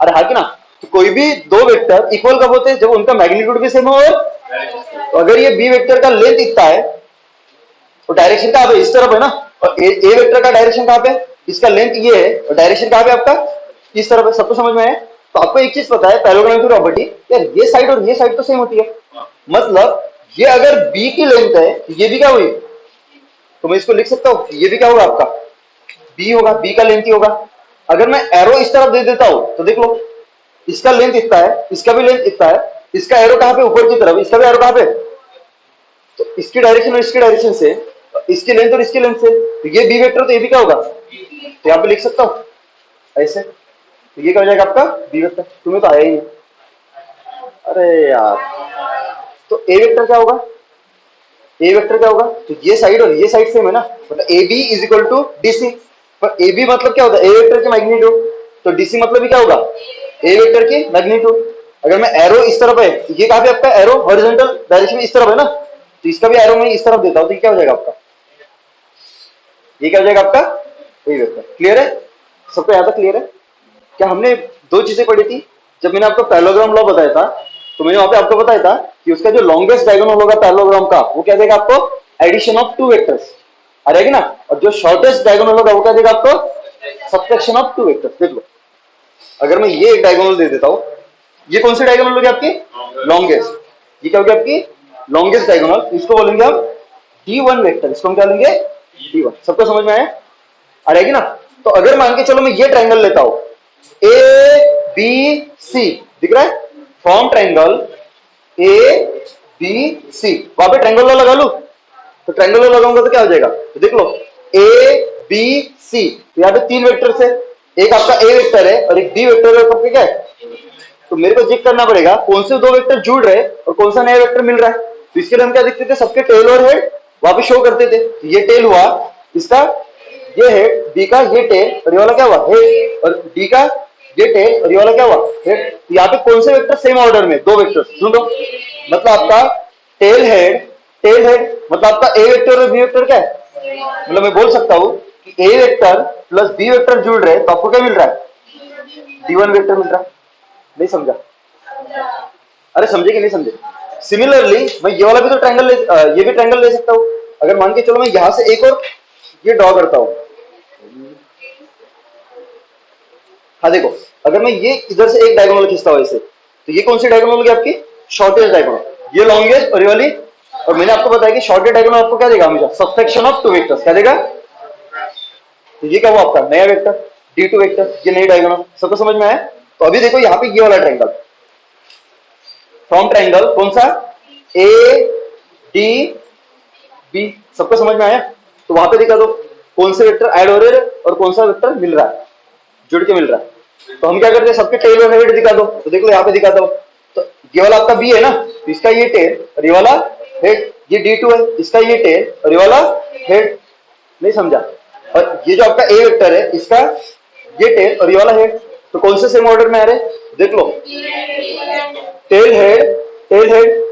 अरे हाँ कि ना। तो कोई भी दो वेक्टर इक्वल कब होते हैं? जब उनका मैग्नीट्यूड भी सेम हो। और तो अगर ये बी वेक्टर का लेंथ इतना है तो डायरेक्शन कहां पे? इस तरफ है ना। और ए वेक्टर का डायरेक्शन कहां पे? इसका लेंथ ये है और डायरेक्शन कहां पे आपका? इस तरफ है। सबको समझ में आया? तो आपको एक चीज पता है पैरेललोग्राम की प्रॉपर्टी, यार ये साइड और ये साइड तो सेम होती है। मतलब ये अगर बी की लेंथ है तो ये भी क्या हुई? तो मैं इसको लिख सकता हूं, ये भी क्या होगा आपका? बी होगा, बी का लेंथ ही होगा। अगर मैं एरो इस तरफ दे देता हूं तो देख लो, इसका लेंथ इतना है, इसका भी लेंथ इतना है, इसका एरो कहां पे? ऊपर की तरफ, इसका भी एरो कहां पे? तो इसकी डायरेक्शन और इसकी डायरेक्शन से, इसकी लेंथ और इसकी लेंथ से, तो ये बी वेक्टर, तो ये भी क्या होगा? तो यहां पे लिख सकता हूं ऐसे, तो ये क्या हो जाएगा आपका? B vector. तुम्हें तो आया ही नहीं। अरे यार, तो ए वेक्टर क्या होगा? ए वेक्टर क्या होगा? तो ये साइड और ये साइड सेम है ना, मतलब A B is equal to D C. पर ए बी मतलब क्या होता है? ए वेक्टर की मैग्नीट्यूड। तो डी सी मतलब भी क्या होगा? ए वेक्टर की मैग्नीट्यूड। अगर मैं एरो इस तरफ है, ये कहां पे आपका एरो? हॉरिजॉन्टल डायरेक्शन में इस तरफ है ना, तो इसका भी एरो मैं इस तरफ देता हूं, तो ये क्या हो जाएगा आपका? ये क्या हो जाएगा आपका? ए वेक्टर। क्लियर है सबको? यहां तक क्लियर है? क्या हमने दो चीजें पढ़ी थी जब मैंने आपको पैरेललोग्राम लॉ बताया था? तो मैंने वहां पे आपको बताया था कि उसका जो लॉन्गेस्ट डायगोनल होगा पैरेललोग्राम का वो क्या देगा आपको? एडिशन ऑफ टू वेक्टर्स आ रहेगी ना। और जो शॉर्टेस्ट डायगोनल होगा वो क्या देगा आपको? Subtraction of two vectors. देख लो, अगर मैं ये एक डायगोनल दे देता हूं, ये कौन सी डायगोनल होगी आपकी? लॉन्गेस्ट। ये क्या होगी आपकी? Longest diagonal. इसको बोलेंगे हम D1 वेक्टर। इसको हम क्या लेंगे? D1। सबको समझ में आया? आ रहेगी ना। तो अगर मान के चलो मैं ये ट्रायंगल लेता हूं ए बी सी, दिख रहा है? Form triangle A B C. वहां पे ट्रायंगल लॉ लगा लू, तो ट्रायंगल लॉ लगाऊंगा तो क्या हो जाएगा? तो देख लो, ए बी सी, तो यहाँ पे तीन वेक्टर है, एक आपका ए वेक्टर है और एक बी वेक्टर है। सबके क्या है? तो मेरे को चेक करना पड़ेगा कौन से दो वेक्टर जुड़ रहे और कौन सा नया वेक्टर मिल रहा है। तो इसके लिए हम क्या देखते थे? सबके टेल और हेड वहां पे शो करते थे। ये टेल हुआ इसका, ये हेड, बी का ये टेल, और ये वाला क्या हुआ? हेड। और डी का ये टेल और ये वाला क्या हुआ? हेड। तो यहाँ पे कौन से वेक्टर सेम ऑर्डर में? दो वेक्टर ढूंढो। मतलब आपका टेल हेड, टेल हेड मतलब आपका ए वेक्टर और बी वेक्टर क्या है? मतलब मैं बोल सकता हूं कि ए वेक्टर प्लस बी वेक्टर जुड़ रहे तो आपको क्या मिल रहा है? D1 वेक्टर मिल रहा है। नहीं समझा? अरे समझे कि नहीं समझे? सिमिलरली मैं ये वाला भी तो ट्रायंगल ये भी ट्रायंगल ले सकता हूँ। अगर मान के चलो मैं यहां से एक और ये ड्रॉ करता हूँ। हाँ देखो, अगर मैं ये इधर से एक डायगोनल खींचता हूँ ऐसे, तो ये कौन सी डायगोनल होगी आपकी? Shortest diagonal. ये लॉन्गेस्ट और ये वाली, और मैंने आपको बताया कि शॉर्टेस्ट डायगोनल आपको क्या देगा हमेशा? Subtraction of two vectors. क्या देगा? तो ये क्या हुआ आपका नया वेक्टर D2 वेक्टर, ये नई डायगोनल। सबको समझ में आया? तो अभी देखो यहाँ पे ये वाला ट्रायंगल, फ्रॉम ट्रायंगल कौन सा? ADB। सबको समझ में आया? तो वहां पे दिखा दो कौन से वेक्टर ऐड हो रहे हैं और कौन सा वेक्टर मिल रहा है, जुड़ के मिल रहा है। तो हम क्या करते हैं, सबके टेल और हेड दिखा दो। तो देख लो यहाँ पे दिखाता हूं, तो ये वाला आपका B है ना, तो इसका ये टेल और ये वाला हेड। ये D2 है, इसका ये टेल और ये वाला हेड। नहीं समझा? और ये जो आपका A वेक्टर है, इसका ये टेल और ये वाला हेड। तो कौन से सेम ऑर्डर में आ रहे? देख लो, टेल हेड, टेल हेड,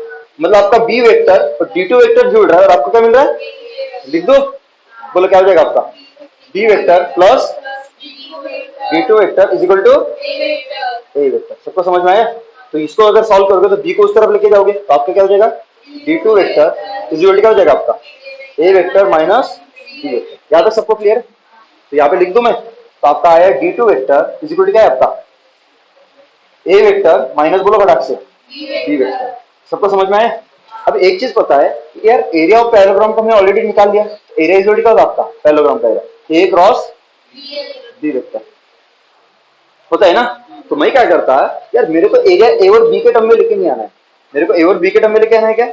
मतलब आपका B वेक्टर और D2 वेक्टर जुड़ रहा है और आपको क्या मिल रहा है? लिख दो, बोलो क्या हो जाएगा आपका? B vector plus D2 vector is equal to A vector. सबको समझ में आया? तो इसको अगर सॉल्व करोगे तो B को उस तरफ लेके जाओगे तो आपका क्या हो जाएगा? D2 vector is equal to क्या हो जाएगा आपका? A vector minus B vector. यहाँ तक सबको क्लियर है? तो यहाँ पे लिख दूं मैं, तो आपका आया D2 vector is equal to क्या है आपका? A वेक्टर माइनस बोलो फटाक से B वेक्टर। सबको समझ में आया? अब एक चीज पता है कि यार एरिया ऑफ पैरेललोग्राम को हमने ऑलरेडी निकाल लिया। एरिया इज इक्वल टू क्या होगा आपका पैरेललोग्राम का area? A cross B vector होता है ना। तो मैं क्या करता है यार, मेरे को एरिया A और B के टर्म में लेके नहीं आना है, मेरे को A और B के टर्म में लेके आना है। क्या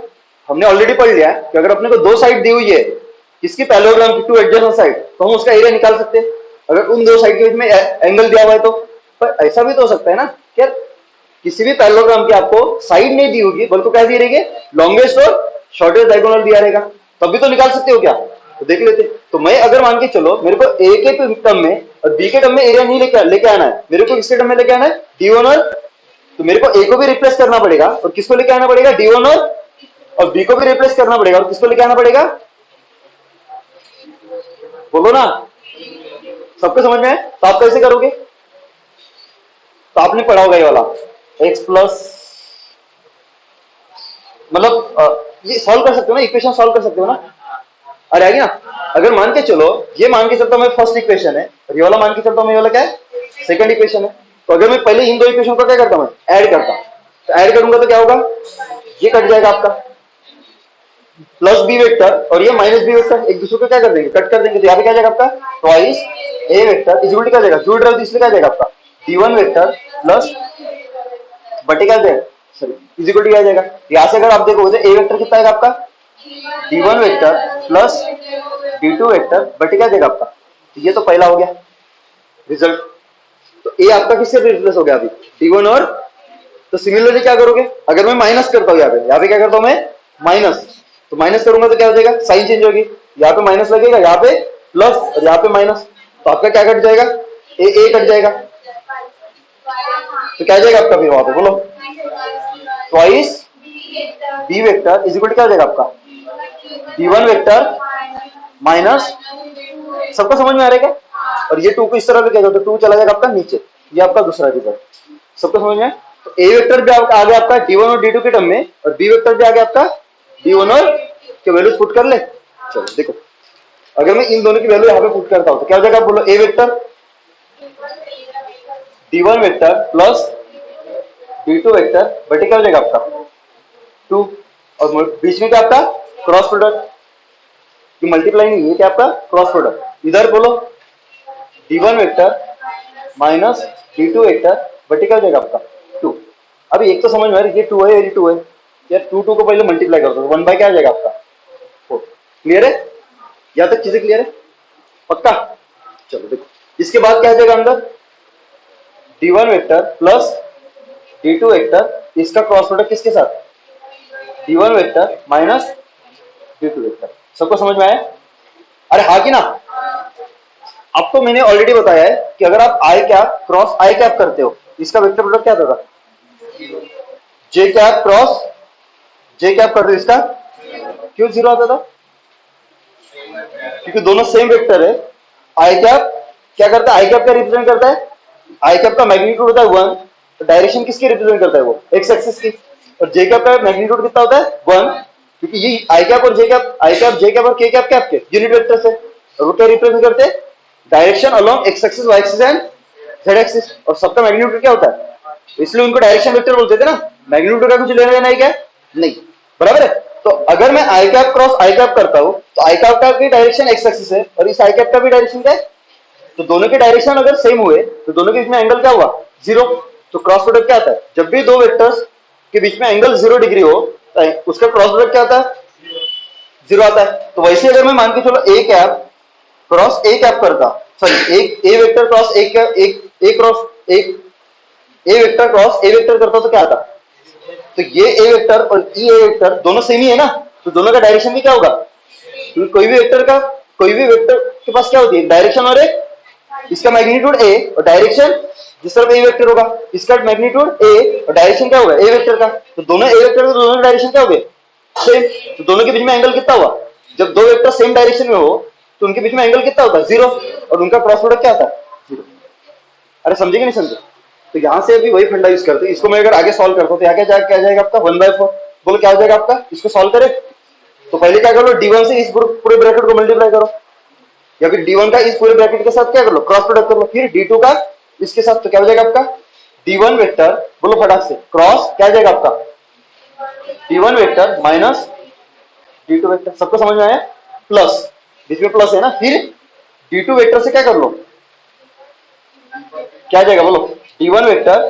हमने ऑलरेडी पढ़ लिया है कि अगर अपने को दो साइड दी हुई है किसकी, पैरेललोग्राम की, टू एडजेसेंट साइड, तो हम उसका एरिया निकाल सकते हैं अगर उन दो साइड के बीच में एंगल दिया हुआ है तो। पर ऐसा भी तो हो सकता है ना यार, किसी भी पैरेललोग्राम की आपको साइड नहीं दी होगी बल्कि क्या दी रहेगी? लॉन्गेस्ट और शॉर्टेस्ट डायगोनल दिया रहेगा, तब भी तो निकाल सकते हो क्या? तो देख लेते। तो मैं अगर मान के चलो मेरे को A के टर्म में और B के टर्म में एरिया नहीं लेके आना है, मेरे को किसके टर्म में लेके आना है? D1 और, तो मेरे को A को भी रिप्लेस करना पड़ेगा और किसको लेके आना पड़ेगा? D1 और B को भी रिप्लेस करना पड़ेगा और किसको लेके आना पड़ेगा? बोलो ना, सबको समझ में है? तो आप कैसे करोगे? तो आपने पढ़ा होगा ये वाला x प्लस, मतलब ये सॉल्व कर सकते हो ना, इक्वेशन सॉल्व कर सकते हो ना। अरे आएगी ना। अगर मान के चलो, ये मान के चलता हूं मैं फर्स्ट इक्वेशन है और ये वाला मान के चलता हूं मैं, ये वाला क्या है? सेकंड इक्वेशन है। तो अगर मैं पहले इन दो इक्वेशन को क्या करता हूं, ऐड करता हूं, तो ऐड करूंगा तो क्या होगा? ये कट जाएगा आपका प्लस B वेक्टर और ये माइनस B वेक्टर, एक दूसरे को क्या कर देंगे? कट कर देंगे। तो यहाँ पे क्या जाएगा आपका? Twice A vector is equal to क्या जाएगा? जुड़ रहा है तो इसलिए क्या जाएगा आपका? D1 वेक्टर प्लस बटे क्या जाएगा, सॉरी इज इक्वल टू क्या जाएगा? यहाँ से अगर आप देखोगे तो A वेक्टर कितना आएगा आपका? D1 vector plus D2 vector बटे क्या जाएगा आपका? तो ये तो पहला हो गया रिजल्ट। तो A आपका किससे रिप्लेस हो गया अभी? D1 और, तो सिमिलरली क्या करोगे? अगर मैं माइनस करता हूँ यहाँ पे क्या करता हूँ मैं? माइनस। तो माइनस करूंगा तो क्या हो जाएगा? साइन चेंज होगी, यहाँ पे माइनस लगेगा, यहाँ पे प्लस और यहाँ पे माइनस। तो आपका क्या कट जाएगा? ए कट जाएगा। तो क्या जाएगा आपका फिर वहां पे बोलो? Twice B vector is equal to क्या हो जाएगा आपका? D1 वेक्टर माइनस, सबको समझ में आ रहा है क्या? और ये 2 को इस तरह पे क्या जाता है? 2 चला जाएगा आपका नीचे, ये आपका दूसरा रिजल्ट। सबको समझ में? तो A वेक्टर भी आ गया आपका D1 और D2 के टर्म में और B वेक्टर भी आ गया आपका D1 और के वैल्यूज पुट कर ले। चलो देखो, अगर मैं इन दोनों की वैल्यू यहाँ पे पुट करता हूँ तो क्या हो जाएगा? बोलो A vector D1 vector plus D2 vector बटे क्या हो जाएगा आपका? 2, और बीच में क्या आपका? Cross product. ये मल्टीप्लाई नहीं है, क्या आपका? Cross product. इधर बोलो D1 vector minus D2 vector बटे क्या हो जाएगा आपका? 2। अभी एक तो समझ में आ रही है, ये 2 है, ये 2 है यार, 2 को पहले मल्टीप्लाई कर दो, 1 बाय क्या आ जाएगा आपका? 4। क्लियर है? यहाँ तक चीजें क्लियर है? पक्का? चलो देखो, इसके बाद क्या आ जाएगा अंदर? D1 vector plus D2 vector, इसका क्रॉस प्रोडक्ट किसके साथ? D1 vector minus D2 vector. सबको समझ में आया? अरे हाँ कि ना? अब तो मैंने ऑलरेडी बताया है कि अगर आप आई कैप क्रॉस आई कैप करते हो, इसका वेक्टर प्रोडक्ट क्या आता था? जे कैप क्रॉस जे कैप करते हो, इसका क्यों 0 आता था? क्योंकि दोनों सेम वेक्टर है। आई कैप क्या करता है? आई कैप क्या रिप्रेजेंट करता है? आई कैप का मैग्नीट्यूड होता है 1, तो डायरेक्शन किसकी रिप्रेजेंट करता है? वो एक्स एक्सिस की। और जे कैप का मैग्नीट्यूड कितना होता है 1, क्योंकि ये आई कैप और जे कैप, आई कैप जे कैप और के कैप क्या आपके यूनिट वेक्टर से, और वो क्या रिप्रेजेंट करते हैं direction along X axis Y axis and Z axis, और सबका मैग्नीट्यूड क्या होता है, इसलिए उनको डायरेक्शन वेक्टर बोलते थे ना, मैग्नीट्यूड का कुछ लेना देना है क्या, नहीं, बराबर है। तो अगर मैं आई कैप क्रॉस आई कैप करता हूं तो आई कैप का भी डायरेक्शन एक्स एक्सिस है और इस आई कैप का भी डायरेक्शन क्या है, तो दोनों के डायरेक्शन अगर सेम हुए तो दोनों के बीच में एंगल क्या हुआ 0, तो क्रॉस प्रोडक्ट क्या आता है, जब भी दो वेक्टर्स के बीच में एंगल 0 डिग्री हो तो उसका क्रॉस प्रोडक्ट क्या आता है 0 आता है। तो वैसे अगर मैं मान के चलो A cap cross A cap करता, सॉरी एक ए वेक्टर क्रॉस एक ए क्रॉस एक A vector cross A vector करता तो क्या आता, तो ये ए वेक्टर और ई ए वेक्टर दोनों सेम ही है ना, तो दोनों का डायरेक्शन भी क्या होगा, क्योंकि कोई भी वेक्टर के पास क्या होती है डायरेक्शन, और एक इसका मैग्नीट्यूड ए और डायरेक्शन जिस तरफ ए वेक्टर होगा इसका मैग्नीट्यूड ए और डायरेक्शन क्या होगा ए वेक्टर का, तो दोनों ए वेक्टर दोनों का डायरेक्शन क्या हो गए सेम, तो दोनों के बीच में एंगल कितना हुआ, जब दो वेक्टर सेम डायरेक्शन में हो तो उनके बीच में एंगल कितना होता है 0, और उनका क्रॉस प्रोडक्ट क्या आता है 0। अरे समझे कि नहीं समझे, तो यहां से अभी वही फंडा यूज करते हैं। इसको मैं अगर आगे सॉल्व करता हूं तो क्या जाएगा आपका 1/4, बोलो क्या हो जाएगा आपका, इसको सॉल्व करें तो पहले क्या करो d1 से इस पूरे ब्रैकेट को मल्टीप्लाई करो, या फिर d1 का इस पूरे ब्रैकेट के साथ क्या कर लो क्रॉस प्रोडक्ट कर लो, फिर d2 का इसके साथ, तो क्या हो जाएगा आपका d1 वेक्टर, बोलो फटाक से क्रॉस क्या जाएगा आपका d1 vector minus d2 vector, सबको समझ में आया, प्लस बीच में प्लस है ना, फिर d2 वेक्टर से क्या कर लो क्या जाएगा बोलो d1 वेक्टर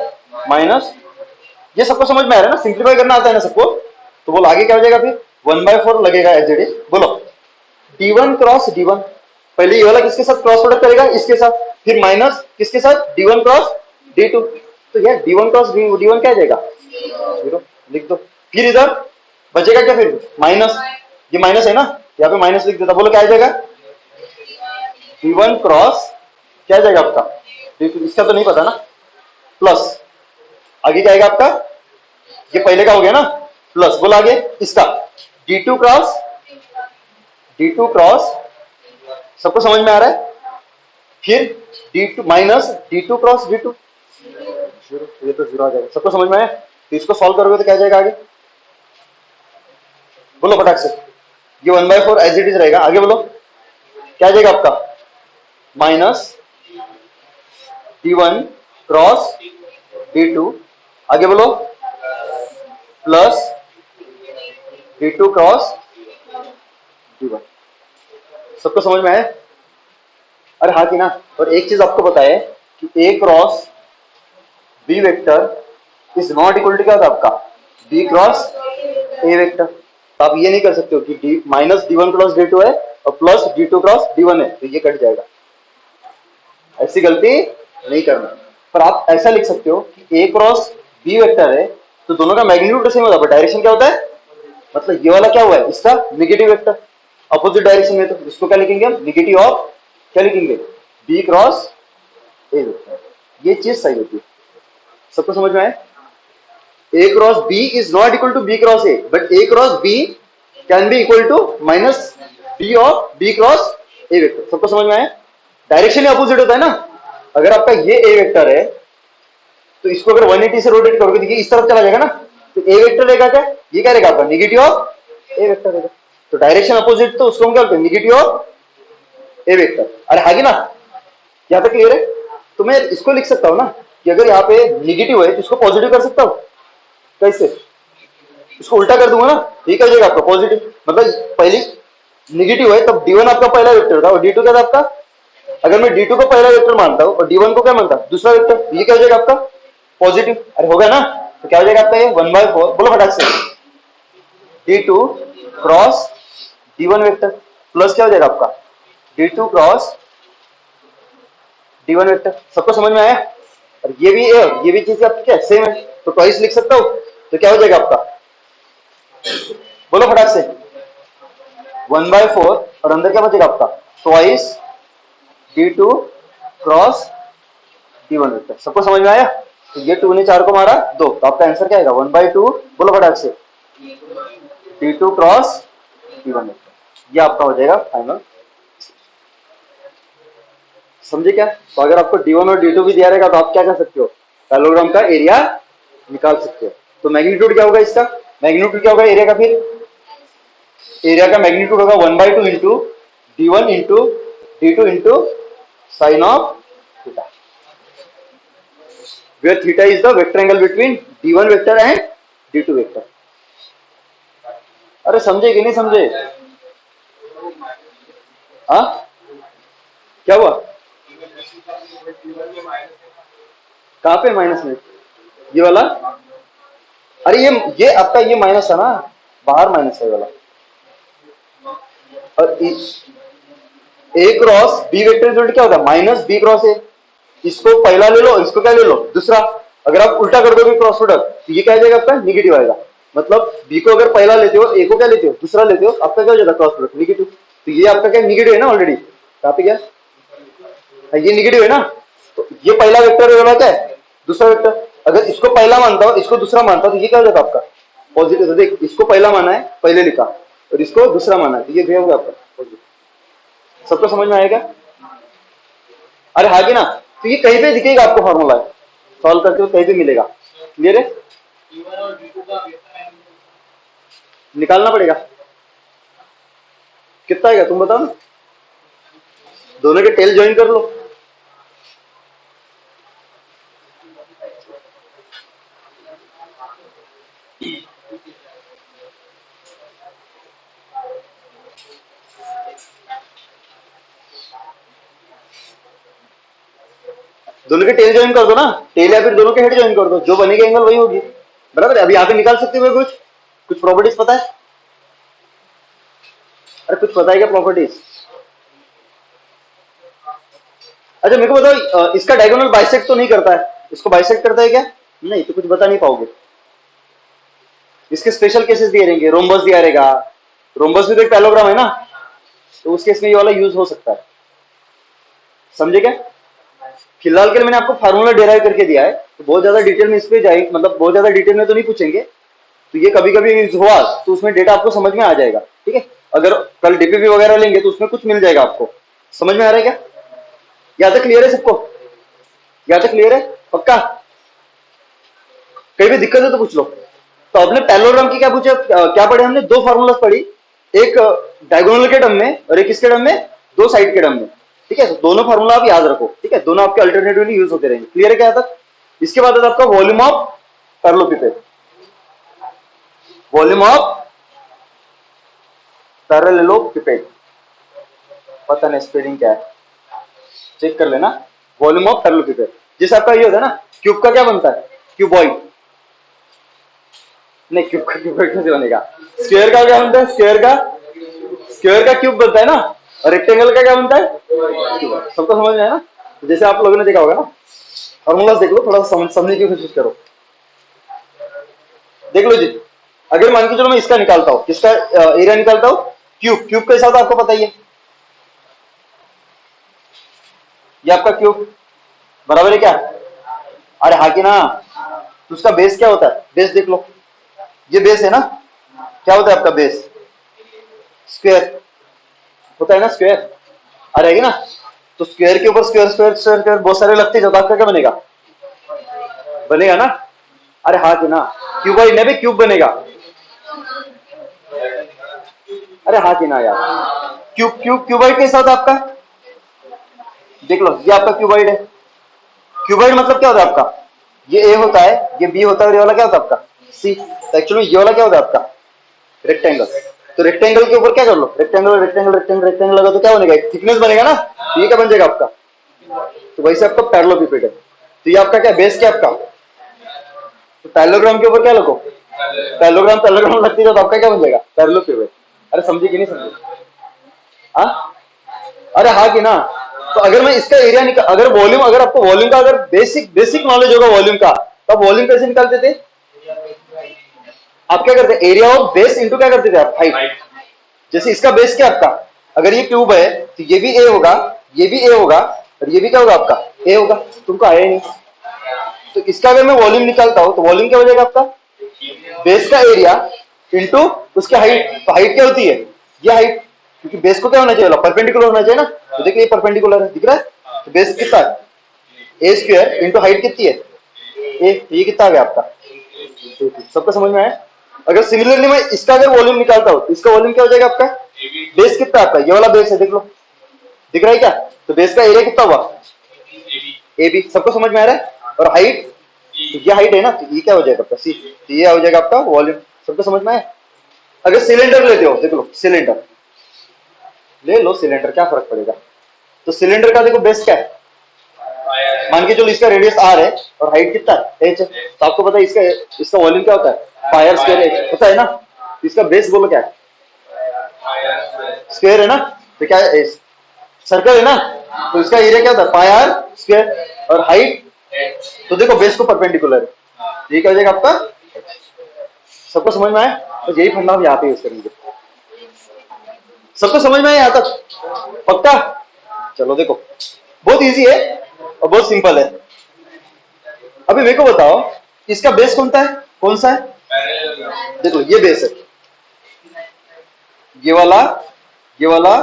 माइनस, ये सबको समझ में आ रहा है ना, सिंप्लीफाई करना आता है ना सबको, तो बोलो आगे क्या हो जाएगा फिर 1/4 लगेगा एज इट इज, बोलो d1 क्रॉस d1, पहले ये वाला किसके साथ क्रॉस प्रोडक्ट करेगा इसके साथ, फिर माइनस किसके साथ d1 क्रॉस d2, तो ये d1 क्रॉस d1 क्या आ जाएगा 0, लिख दो, फिर इधर बचेगा क्या फिर माइनस, ये माइनस है ना यहाँ पे माइनस लिख देता, बोलो क्या आ जाएगा d1 क्रॉस क्या आ जाएगा आपका d2, इसका तो नहीं पता ना, प्लस आगे क्या आएगा आपका, ये पहले का हो गया ना प्लस, बोलो आगे इसका d2 क्रॉस सबको समझ में आ रहा है, फिर d2 minus d2 cross d2, ये तो 0 आ जाएगा, सबको समझ में आया, तो इसको सॉल्व करोगे तो क्या जाएगा आगे, बोलो फटाक से, ये 1/4 एज इट इज रहेगा, आगे बोलो क्या जाएगा आपका माइनस d1 क्रॉस d2, आगे बोलो प्लस d2 क्रॉस d1, सबको समझ में आया, अरे हाँ कि ना, और एक चीज आपको पता है कि a cross b vector is not equal to क्या होता है आपका b क्रॉस a वेक्टर, तो आप ये नहीं कर सकते हो कि d minus d1 cross d2 है और प्लस d2 क्रॉस d1 है, तो ये कट जाएगा, ऐसी गलती नहीं करना, पर आप ऐसा लिख सकते हो कि a क्रॉस b वेक्टर है तो दोनों का मैग्नीट्यूड सेम होता है, डायरेक्शन क्या होता है, मतलब ये वाला क्या हुआ है इसका नेगेटिव वेक्टर अपोजिट डायरेक्शन में, तो इसको क्या लिखेंगे हम नेगेटिव ऑफ क्या लिखेंगे b क्रॉस a वेक्टर, ये चीज सही होती है, सबको समझ में आए, a cross b is not equal to b cross a, but a cross b can be equal to minus b of b cross a vector, सबको समझ में आया, डायरेक्शन ही अपोजिट होता है ना, अगर आपका ये a वेक्टर है तो इसको अगर 180 से रोटेट करोगे देखिए इस तरफ चला जाएगा ना, तो a वेक्टर रहेगा क्या, ये क्या रहेगा आपका नेगेटिव ऑफ a वेक्टर रहेगा, तो डायरेक्शन अपोजिट तो उसको हम क्या बोलते हैं नेगेटिव ऑफ a वेक्टर, अरे आगे ना यहाँ तक क्लियर है, तो मैं इसको लिख सकता हूँ ना कि अगर यहाँ पे नेगेटिव है तो इसको पॉजिटिव कर सकता हूँ, कैसे, इसको उल्टा कर दूंगा ना, ये क्या हो जाएगा आपका पॉजिटिव, मतलब पहली नेगेटिव है तब d1 आपका पहला वेक्टर था और d2 क्या था आपका, अगर मैं d2 को पहला वेक्टर मानता हूं और d1 को क्या मानता हूं दूसरा वेक्टर, ये क्या हो जाएगा आपका पॉजिटिव, अरे होगा ना, तो क्या हो जाएगा आपका ये 1/4, बोलो फटाक से d2 cross d1 vector plus क्या हो जाएगा आपका d2 क्रॉस d1 वेक्टर, सबको समझ में आया, और ये भी है ये भी चीज आपकी क्या सेम है, तो ट्वाइस लिख सकता हूं, तो क्या हो जाएगा आपका बोलो फटाक से 1/4 और अंदर क्या बचेगा आपका twice d2 cross d1 vector, सबको समझ में आया, तो ये 2 ने 4 को मारा 2, तो आपका आंसर क्या आएगा 1/2, बोलो फटाक से d2 क्रॉस d1 वेक्टर, ये आपका हो जाएगा फाइनल, समझे क्या, तो अगर आपको d1 और d2 भी दिया रहेगा तो आप क्या कर सकते हो पैरेललोग्राम का एरिया निकाल सकते हो। तो मैग्नीट्यूड क्या होगा इसका? मैग्नीट्यूड क्या होगा एरिया का? फिर एरिया का मैग्नीट्यूड होगा 1/2 into d1 into d2 into sine of theta, where theta is the vector angle between d1 vector and d2 vector. अरे समझे कि नहीं समझे? हाँ, क्या हुआ? कहाँ पे माइनस में? ये वाला? अरे ये आपका ये माइनस है ना, बाहर माइनस है वाला। और A cross B vector result क्या होता है? Minus B cross A. इसको पहला ले लो, इसको क्या ले लो? दूसरा। अगर आप उल्टा कर दोगे क्रॉस प्रोडक्ट तो ये क्या आ जाएगा आपका? निगेटिव आएगा। मतलब बी को अगर पहला लेते हो, ए को क्या लेते हो? दूसरा लेते हो, आपका क्या हो जाता है? Cross product negative. तो ये आपका क्या निगेटिव है ना ऑलरेडी। कहाँ पे क्या? ये निगेटिव है ना, तो ये पहला वेक्टर वाला क्या है? दूसरा वेक्टर। अगर इसको पहला मानता हो, इसको दूसरा मानता हो, तो ये क्या हो जाता है आपका? पॉजिटिव। देख, इसको पहला माना है, पहले लिखा, और इसको दूसरा माना है, तो ये होगा आपका पॉजिटिव। सबको समझ में आएगा? अरे हाँ कि ना? तो ये कहीं पे दिखेगा आपको फॉर्मूला, सॉल्व करके तो कहीं पे मिलेगा। क्लियर है? निकालना पड़ेगा। कितना आएगा तुम बताओ ना? दोनों के टेल ज्वाइन कर लो। दोनों के टेल ज्वाइन कर दो ना, टेल या फिर दोनों के हेड ज्वाइन कर दो, जो बनेगा एंगल वही होगी। बराबर है? अभी यहाँ पे निकाल सकते हो कुछ कुछ प्रॉपर्टीज पता है? अरे कुछ पता है क्या प्रॉपर्टीज? अच्छा मेरे को बताओ, इसका डायगोनल बाइसेक्ट तो नहीं करता है, इसको बाइसेक्ट करता है क्या? नहीं, तो कुछ बता नहीं पाओगे। इसके स्पेशल केसेस दिए रहेंगे, रोम्बस दिया रहेगा। रोम्बस भी तो एक पैलोग्राम है ना, तो उस केस में ये वाला यूज हो सकता है। समझे क्या? फिलहाल के लिए मैंने आपको फार्मूला डिराइव करके दिया है, तो बहुत ज्यादा डिटेल में इस पे जाए, मतलब बहुत ज्यादा डिटेल में तो नहीं पूछेंगे। तो ये कभी कभी यूज हुआ तो उसमें डेटा आपको समझ में आ जाएगा। ठीक है, अगर कल डीपीपी वगैरह लेंगे तो उसमें कुछ मिल जाएगा आपको। समझ में आ रहा है क्या? यहाँ तक क्लियर है सबको? यहाँ तक क्लियर है पक्का? कहीं भी दिक्कत है तो पूछ लो। तो अपने पैरेललोग्राम की क्या पूछे, क्या पढ़े हमने? दो फार्मूलाज पढ़ी, एक डायगोनल के टर्म में और एक किसके टर्म में? दो साइड के टर्म में। ठीक है, तो दोनों फार्मूला आप याद रखो। ठीक है, दोनों आपके अल्टरनेटिवली यूज होते रहेंगे। क्लियर है क्या तक? इसके बाद आपका वॉल्यूम ऑफ पैरेललोपिपेड, वॉल्यूम ऑफ पैरेललोपिपेड, पता नहीं स्पेलिंग क्या है, चेक कर लेना। वॉल्यूम ऑफ पैरेललोपिपेड, जैसे आपका ये होता है ना, क्यूब का क्या बनता है? क्यूबॉइड। नहीं, क्यूब का क्यूबॉइड कैसे बनेगा? स्क्वायर का क्या बनता है? स्क्वायर का क्यूब बनता है ना, और रेक्टेंगल का क्या बनता है? सबको समझ में है ना? तो जैसे आप लोगों ने देखा होगा ना, फॉर्मूलाज देख लो, थोड़ा समझने की कोशिश करो। देख लो जी, अगर मान के चलो मैं इसका निकालता हूं, किसका एरिया निकालता हूं? क्यूब। क्यूब का हिसाब आपको पता ही है, ये आपका क्यूब बराबर है क्या? अरे हाँ कि ना? तो उसका बेस क्या होता है? बेस देख लो, ये बेस है ना, क्या होता है आपका बेस? स्क्वायर होता है ना, स्क्वायर। आ रहेगी ना? तो स्क्वायर के ऊपर स्क्वायर स्क्वायर स्क्वायर स्क्वायर बहुत सारे लगते हैं, तो आपका क्या बनेगा? बनेगा ना? अरे हाँ कि ना? क्यूबॉइड ने भी क्यूब बनेगा। अरे हाँ कि ना यार? क्यूबॉइड के साथ आपका देख लो, ये आपका क्यूबॉइड है। क्यूबॉइड मतलब क्या होता है आपका? ये ए होता है, ये बी होता है, और ये वाला क्या होता है आपका? सी। तो एक्चुअली ये वाला क्या होता है आपका? रेक्टेंगल। तो रेक्टेंगल के ऊपर क्या कर लो? रेक्टेंगल रेक्टेंगल रेक्टेंगल रेक्टेंगल लगा तो क्या बनेगा? एक थिकनेस बनेगा ना, तो ये क्या बन जाएगा आपका? तो वैसे आपका पैरेललोपिपेड है। तो ये आपका क्या बेस क्या आपका? तो पैरेललोग्राम के ऊपर क्या लगो? पैरेललोग्राम लगती है तो आपका क्या बन जाएगा? पैरेललोपिपेड। अरे समझे कि नहीं समझे? हाँ, अरे हाँ कि ना? तो अगर मैं इसका एरिया निकाल, अगर वॉल्यूम, अगर आपको वॉल्यूम का अगर बेसिक नॉलेज होगा वॉल्यूम का, तो आप वॉल्यूम कैसे निकालते थे? आप क्या करते? एरिया ऑफ बेस इंटू क्या करते थे आप? हाइट। जैसे इसका बेस क्या आपका? अगर ये क्यूब है तो ये भी ए होगा, ये भी ए होगा, और ये भी क्या होगा आपका? ए होगा। तुमको आया ही नहीं। तो इसका अगर मैं वॉल्यूम निकालता हूं तो वॉल्यूम क्या हो जाएगा आपका? बेस का एरिया इंटू उसकी हाइट। तो हाइट क्या होती है? ये हाइट, क्योंकि बेस को क्या होना चाहिए? परपेंडिकुलर होना चाहिए ना। तो देखिए ये परपेंडिकुलर है, दिख रहा है? तो बेस कितना है? ए स्क्वायर इंटू हाइट कितनी है? ए। ये कितना आ गया आपका? सबको समझ में आया? अगर सिमिलरली मैं इसका अगर वॉल्यूम निकालता हूं तो इसका वॉल्यूम क्या हो जाएगा आपका? बेस कितना आपका? ये वाला बेस है, देख लो, दिख रहा है क्या? तो बेस का एरिया कितना हुआ? A B. सबको समझ में आ रहा है? और हाइट, तो ये हाइट है ना, तो ये क्या हो जाएगा आपका? सी। तो ये हो जाएगा आपका वॉल्यूम। सबको समझ में आया? अगर सिलेंडर लेते हो, देख लो, सिलेंडर ले लो, सिलेंडर, क्या फर्क पड़ेगा? तो सिलेंडर का देखो बेस क्या है, मान के चलो इसका रेडियस आर है और हाइट कितना है? एच है। तो आपको पता है इसका इसका वॉल्यूम क्या होता है? पाई स्क्वायर एच, पता है ना? इसका बेस बोलो क्या है? स्क्वायर है ना? तो क्या है? सर्कल है ना, तो इसका एरिया क्या होता है? पाई आर स्क्वायर। और हाइट, तो देखो बेस को परपेंडिकुलर है, ये क्या हो जाएगा आपका? सबको समझ में आया? तो यही फंडा हम यहाँ पे यूज करेंगे। सबको समझ में आया यहाँ तक? पक्का? चलो देखो, बहुत इजी है और बहुत सिंपल है। अभी मेरे को बताओ, इसका बेस कौन सा है? कौन सा है? देखो ये बेस है, ये वाला, ये वाला,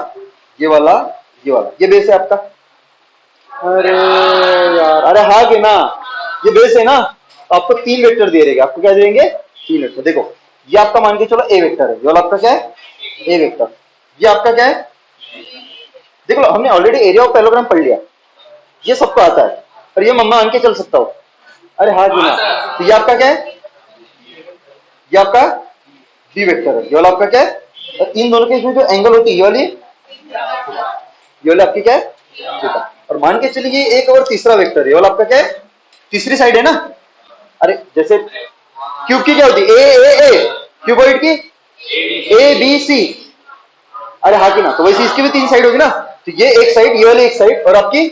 ये वाला, ये वाला, ये बेस है आपका। अरे यार, अरे हाँ कि ना, ये बेस है ना, तो आपको 3 वेक्टर दे देंगे। आपको क्या देंगे? 3 वेक्टर। देखो ये आपका मान के चलो ए वेक्टर है, ये वाला आपका क्या है? A vector. ये आपका क्या है? देख लो, हमने ऑलरेडी एरिया ऑफ पैरेललोग्राम पढ़ लिया, ये सबको आता है, और ये मम्मा मान के चल सकता हो। अरे हाँ कि ना, तो ये आपका क्या है? ये आपका बी वेक्टर है, ये वाला आपका क्या है? और इन दोनों के बीच में जो एंगल होती है, ये वाली आपकी क्या है? थीटा। और मान के चलिए एक और तीसरा वेक्टर है, ये वाला आपका क्या है? तीसरी साइड है ना। अरे जैसे क्यूब की क्या होती है? ए क्यूबॉइड की ए बी सी। अरे हाँ कि ना, तो वैसे इसकी भी 3 साइड होगी ना, तो ये एक साइड, ये वाली एक साइड, और आपकी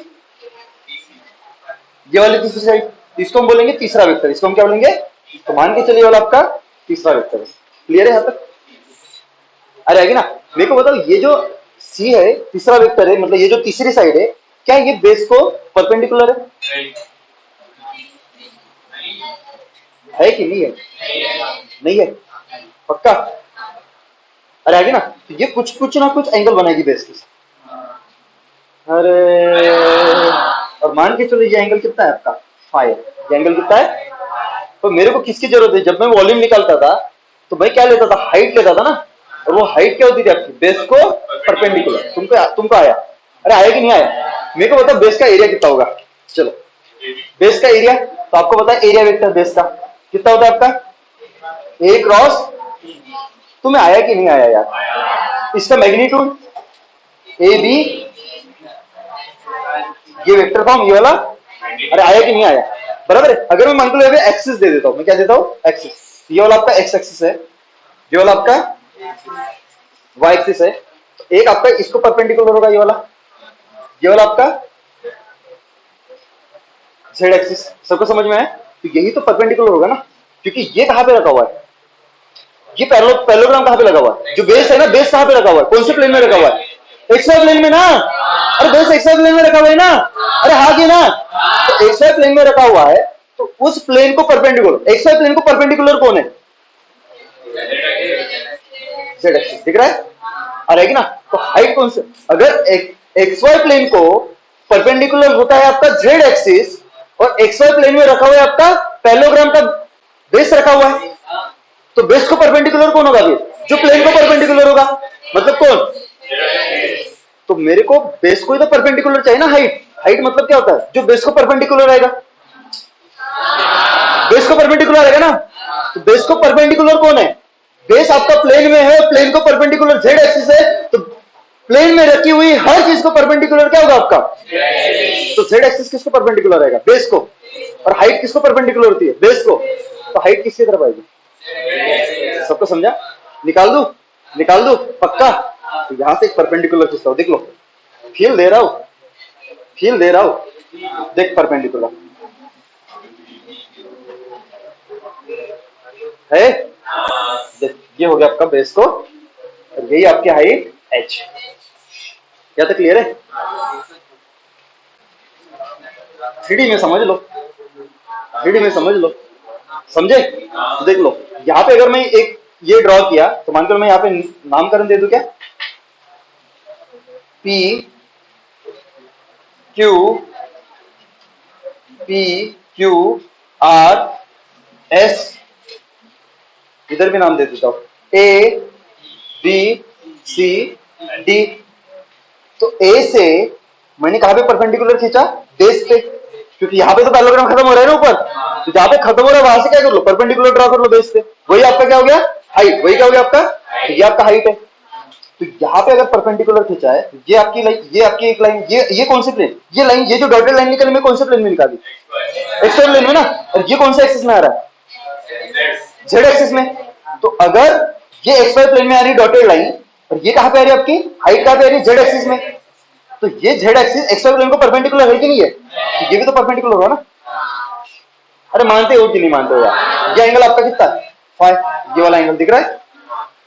ये वाली तीसरी साइड, इसको हम बोलेंगे तीसरा वेक्टर। इसको हम क्या बोलेंगे? तो मान के चलिए वाला आपका तीसरा वेक्टर है। क्लियर है यहाँ तक? अरे आगे ना, मेरे को बताओ, ये जो सी है, तीसरा वेक्टर है, मतलब ये जो तीसरी साइड है, क्या ये बेस को परपेंडिकुलर है कि नहीं है? नहीं है? पक्का? अरे आगे ना, तो ये कुछ कुछ ना कुछ एंगल बनाएगी बेस के साथ। अरे, और मान के चलो ये एंगल कितना है आपका? फाइव। ये एंगल कितना है? तो मेरे को किसकी जरूरत है? जब मैं वॉल्यूम निकालता था तो मैं क्या लेता था? हाइट लेता था ना। और वो हाइट क्या होती थी आपकी? बेस को परपेंडिकुलर। तुमको आया? अरे आया कि नहीं आया? मेरे को बताओ बेस का एरिया कितना होगा? चलो, बेस का एरिया, तो आपको पता है एरिया वेक्टर बेस का कितना होता है आपका? ए क्रॉस, तुम्हें आया कि नहीं आया यार? इसका मैग्नीट्यूड ए बी, ये वेक्टर फॉर्म, ये वाला। अरे आया कि नहीं आया? बराबर है। अगर मैं मान के लिए एक्सिस दे देता हूं, मैं क्या देता हूं? एक्सिस। ये वाला आपका एक्स एक्सिस है, ये वाला आपका वाई एक्सिस है। तो एक आपका इसको परपेंडिकुलर होगा, ये वाला आपका जेड एक्सिस। सबको समझ में आया? तो यही तो परपेंडिकुलर होगा ना, क्योंकि ये कहां पे रखा हुआ है? ये पैरेललोग्राम कहां पे लगा हुआ है? जो बेस है ना, बेस कहां पे रखा हुआ है? कौन से प्लेन में रखा हुआ है? एक्सवाई प्लेन में ना। अरे बेस एक्सवाई प्लेन में रखा हुआ है ना। अरे हाँ की ना, तो एक्सवाई प्लेन में रखा हुआ है, तो उस प्लेन को परपेंडिकुलर, एक्सवाई प्लेन को परपेंडिकुलर कौन है? Z axis. दिख रहा है? आ रहेगी ना? तो हाइट कौन से, अगर एक्सवाई प्लेन को परपेंडिकुलर होता है आपका जेड एक्सिस, और एक्सवाई प्लेन में रखा हुआ है आपका पैरेललोग्राम का बेस रखा हुआ है, तो बेस को परपेंडिकुलर कौन होगा? फिर जो प्लेन को परपेंडिकुलर होगा, मतलब कौन? तो मेरे को बेस को ही तो परपेंडिकुलर चाहिए ना। हाइट, हाइट मतलब क्या होता है? जो बेस को परपेंडिकुलर रहेगा, बेस को परपेंडिकुलर रहेगा ना। तो बेस को परपेंडिकुलर कौन है? बेस आपका प्लेन में है, प्लेन को परपेंडिकुलर जेड एक्सिस है, तो प्लेन में रखी हुई हर चीज को परपेंडिकुलर क्या होगा आपका? तो जेड एक्सिस किसको परपेंडिकुलर रहेगा? बेस को। और हाइट किसको परपेंडिकुलर होती है? बेस को। तो हाइट किसकी तरफ आएगी? सबको समझा? निकाल दू? निकाल दू? पक्का? तो यहां से एक परपेंडिकुलर खींचता हूं, देख लो, फील दे रहा हूं, फील दे रहा हूं, देख परपेंडिकुलर है। देख, ये हो गया आपका बेस को, और यही आपकी हाइट एच। क्या तक क्लियर है? 3D में समझ लो, 3D में समझ लो, समझे? तो देख लो, यहां पे अगर मैं एक ये ड्रॉ किया, तो मानकर मैं यहां पे नामकरण दे दूं क्या? P Q, P Q R S इधर भी नाम दे देता हूं, ए बी सी डी। तो ए से मैंने कहां पे परपेंडिकुलर खींचा, बेस पे, क्योंकि यहाँ पे तो पैरेललोग्राम खत्म हो रहा है ना ऊपर, तो जहां पे खत्म हो रहा है वहां से क्या कर लो, परपेंडिकुलर ड्रॉ कर लो बेस पे। वही आपका क्या हो गया, हाइट। वही क्या हो गया आपका, तो ये आपका हाइट है। तो यहाँ पे अगर परपेंडिकुलर खींचा है, ये आपकी लाइन, ये आपकी एक लाइन, ये कौन सी प्लेन, ये लाइन, ये जो डॉटेड लाइन निकली में कौन से प्लेन में निकाली, एक्स प्लेन में ना। और ये कौन सा एक्सिस में आ रहा है, जेड एक्सिस में। तो अगर ये एक्स वाई प्लेन में आ रही डॉटेड लाइन, और ये कहां पे आ रही है आपकी हाइट, कहां पे आ रही है, जेड एक्सिस में। तो ये Z axis X Y plane को परपेंडिकुलर है कि नहीं है, तो ये भी तो परपेंडिकुलर होगा ना। अरे मानते हो कि नहीं मानते हो यार, ये एंगल आपका कितना है, फाइव, ये वाला एंगल दिख रहा है।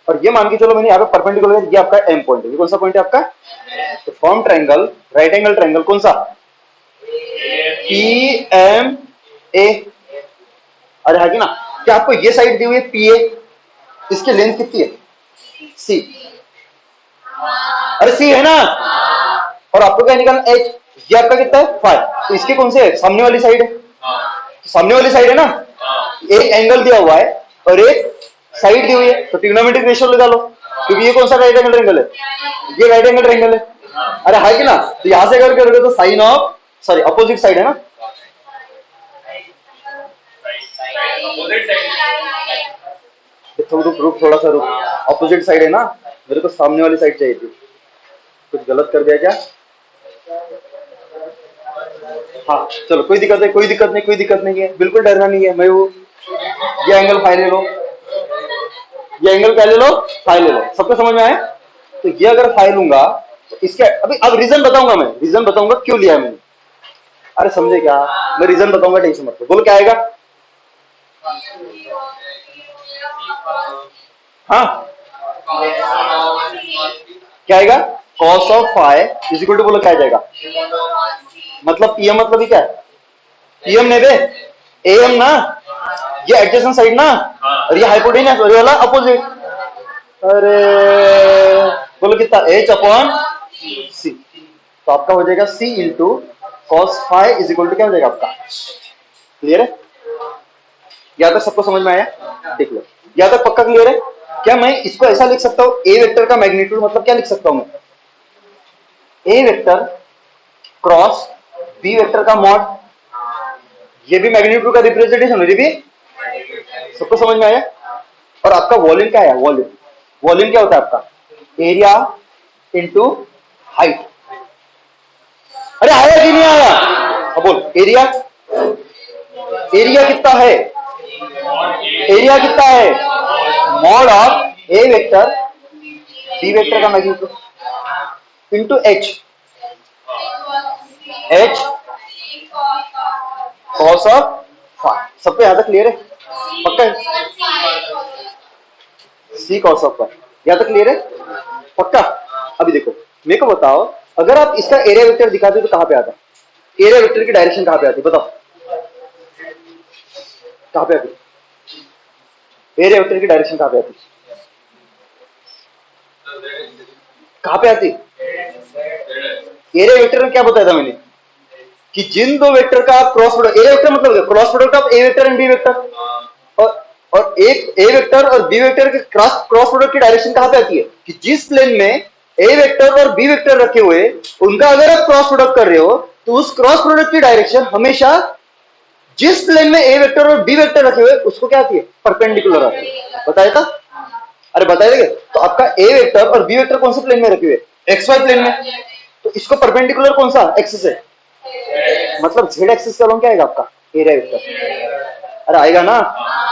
और ये मान के चलो मैंने यहाँ पे परपेंडिकुलर है, ये आपका एम पॉइंट है। ये कौन सा पॉइंट है आपका, तो form triangle, right angle triangle कौन सा, पी एम ए। अरे है कि ना, क्या आपको ये साइड दी हुई है पी ए, इसकी लेंथ कितनी है, सी। अरे सी है ना, और आपको क्या निकालना, एच। ये आपका कितना है, फाइव। तो इसके कौन से है, सामने वाली साइड है, सामने वाली साइड है ना। एक एंगल दिया हुआ है और एक साइड दी हुई है, तो ट्रिग्नोमेट्रिक रेशियो लगा लो, क्योंकि ये कौन सा राइट एंगल ट्रायंगल है, ये राइट एंगल ट्रायंगल है। अरे है कि ना, तो यहां से अगर करोगे तो sine of, sorry opposite side है ना, रुक थोड़ा सा रुक, अपोजिट साइड है ना, मेरे को सामने वाली साइड चाहिए थी, कुछ गलत कर दिया क्या। हाँ चलो कोई दिक्कत है, कोई दिक्कत नहीं, कोई दिक्कत नहीं है, बिल्कुल डरना नहीं है। मैं वो ये एंगल फाइल ले लो, ये एंगल क्या ले लो, फाइल ले लो, सबको समझ में आए। तो ये अगर फाइल लूंगा तो इसके अभी अब रीजन बताऊंगा, मैं रीजन बताऊंगा क्यों लिया मैंने। अरे समझे क्या, मैं रीजन बताऊंगा, टेंशन मत लो। बोलो क्या आएगा, हाँ क्या आएगा, cos of five is equal to, बोलो क्या आ जाएगा, मतलब पीएम, मतलब ही क्या है, पीएम ने दे एएम ना, ये एडजेसेंट साइड ना, और ये हाइपोटेन्यूस, और ये वाला अपोजिट। अरे बोलो कितना, एच अपॉन सी। तो आपका हो जाएगा C into cos five is equal to क्या हो जाएगा आपका, क्लियर है, या तक सबको समझ में आया, देख लो, या तक पक्का क्लियर है। क्या मैं इसको ऐसा लिख सकता हूं, ए वेक्टर का मैग्नीट्यूड मतलब क्या लिख सकता हूं मैं, ए वेक्टर क्रॉस बी वेक्टर का मॉड, ये भी मैग्नीट्यूड का रिप्रेजेंटेशन है, ये भी सबको समझ में आया। और आपका वॉल्यूम क्या है, वॉल्यूम, वॉल्यूम क्या होता है आपका, एरिया इंटू हाइट। अरे आया कि नहीं आया, अब बोल, एरिया, एरिया कितना है, एरिया कितना है, mod of A vector B vector का magnitude into H, H cos of five. सबको यहां तक क्लियर है, पक्का है, सी कॉस ऑफ फाइव, यहां तक क्लियर है, पक्का। अभी देखो मेरे को बताओ, अगर आप इसका एरिया वेक्टर दिखाते तो कहां पे आता, एरिया वेक्टर की डायरेक्शन कहां पे आती, बताओ कहां पे आती, एरिया वेक्टर की डायरेक्शन कहां पे आती, कहां पे आती, एरिया वेक्टर में क्या बताया था मैंने, कि जिन दो वेक्टर का आप क्रॉस प्रोडक्ट, एरिया वेक्टर मतलब cross product of A vector and B vector, और एक ए वेक्टर और बी वेक्टर के क्रॉस प्रोडक्ट की डायरेक्शन कहां पे आती है, कि जिस प्लेन में ए वेक्टर और बी वेक्टर रखे हुए उनका अगर आप क्रॉस प्रोडक्ट कर रहे हो, तो उस क्रॉस प्रोडक्ट की डायरेक्शन हमेशा जिस प्लेन में ए वेक्टर और बी वेक्टर रखे हुए उसको क्या आती है, परपेंडिकुलर आती है। बताया था, अरे बताया था। तो आपका ए वेक्टर और बी वेक्टर कौन से प्लेन में रखे हुए, एक्स वाई प्लेन में, तो इसको परपेंडिकुलर कौन सा एक्सिस है, मतलब जेड एक्सिस का लॉन्ग क्या आएगा आपका, एरिया वेक्टर। अरे आएगा ना,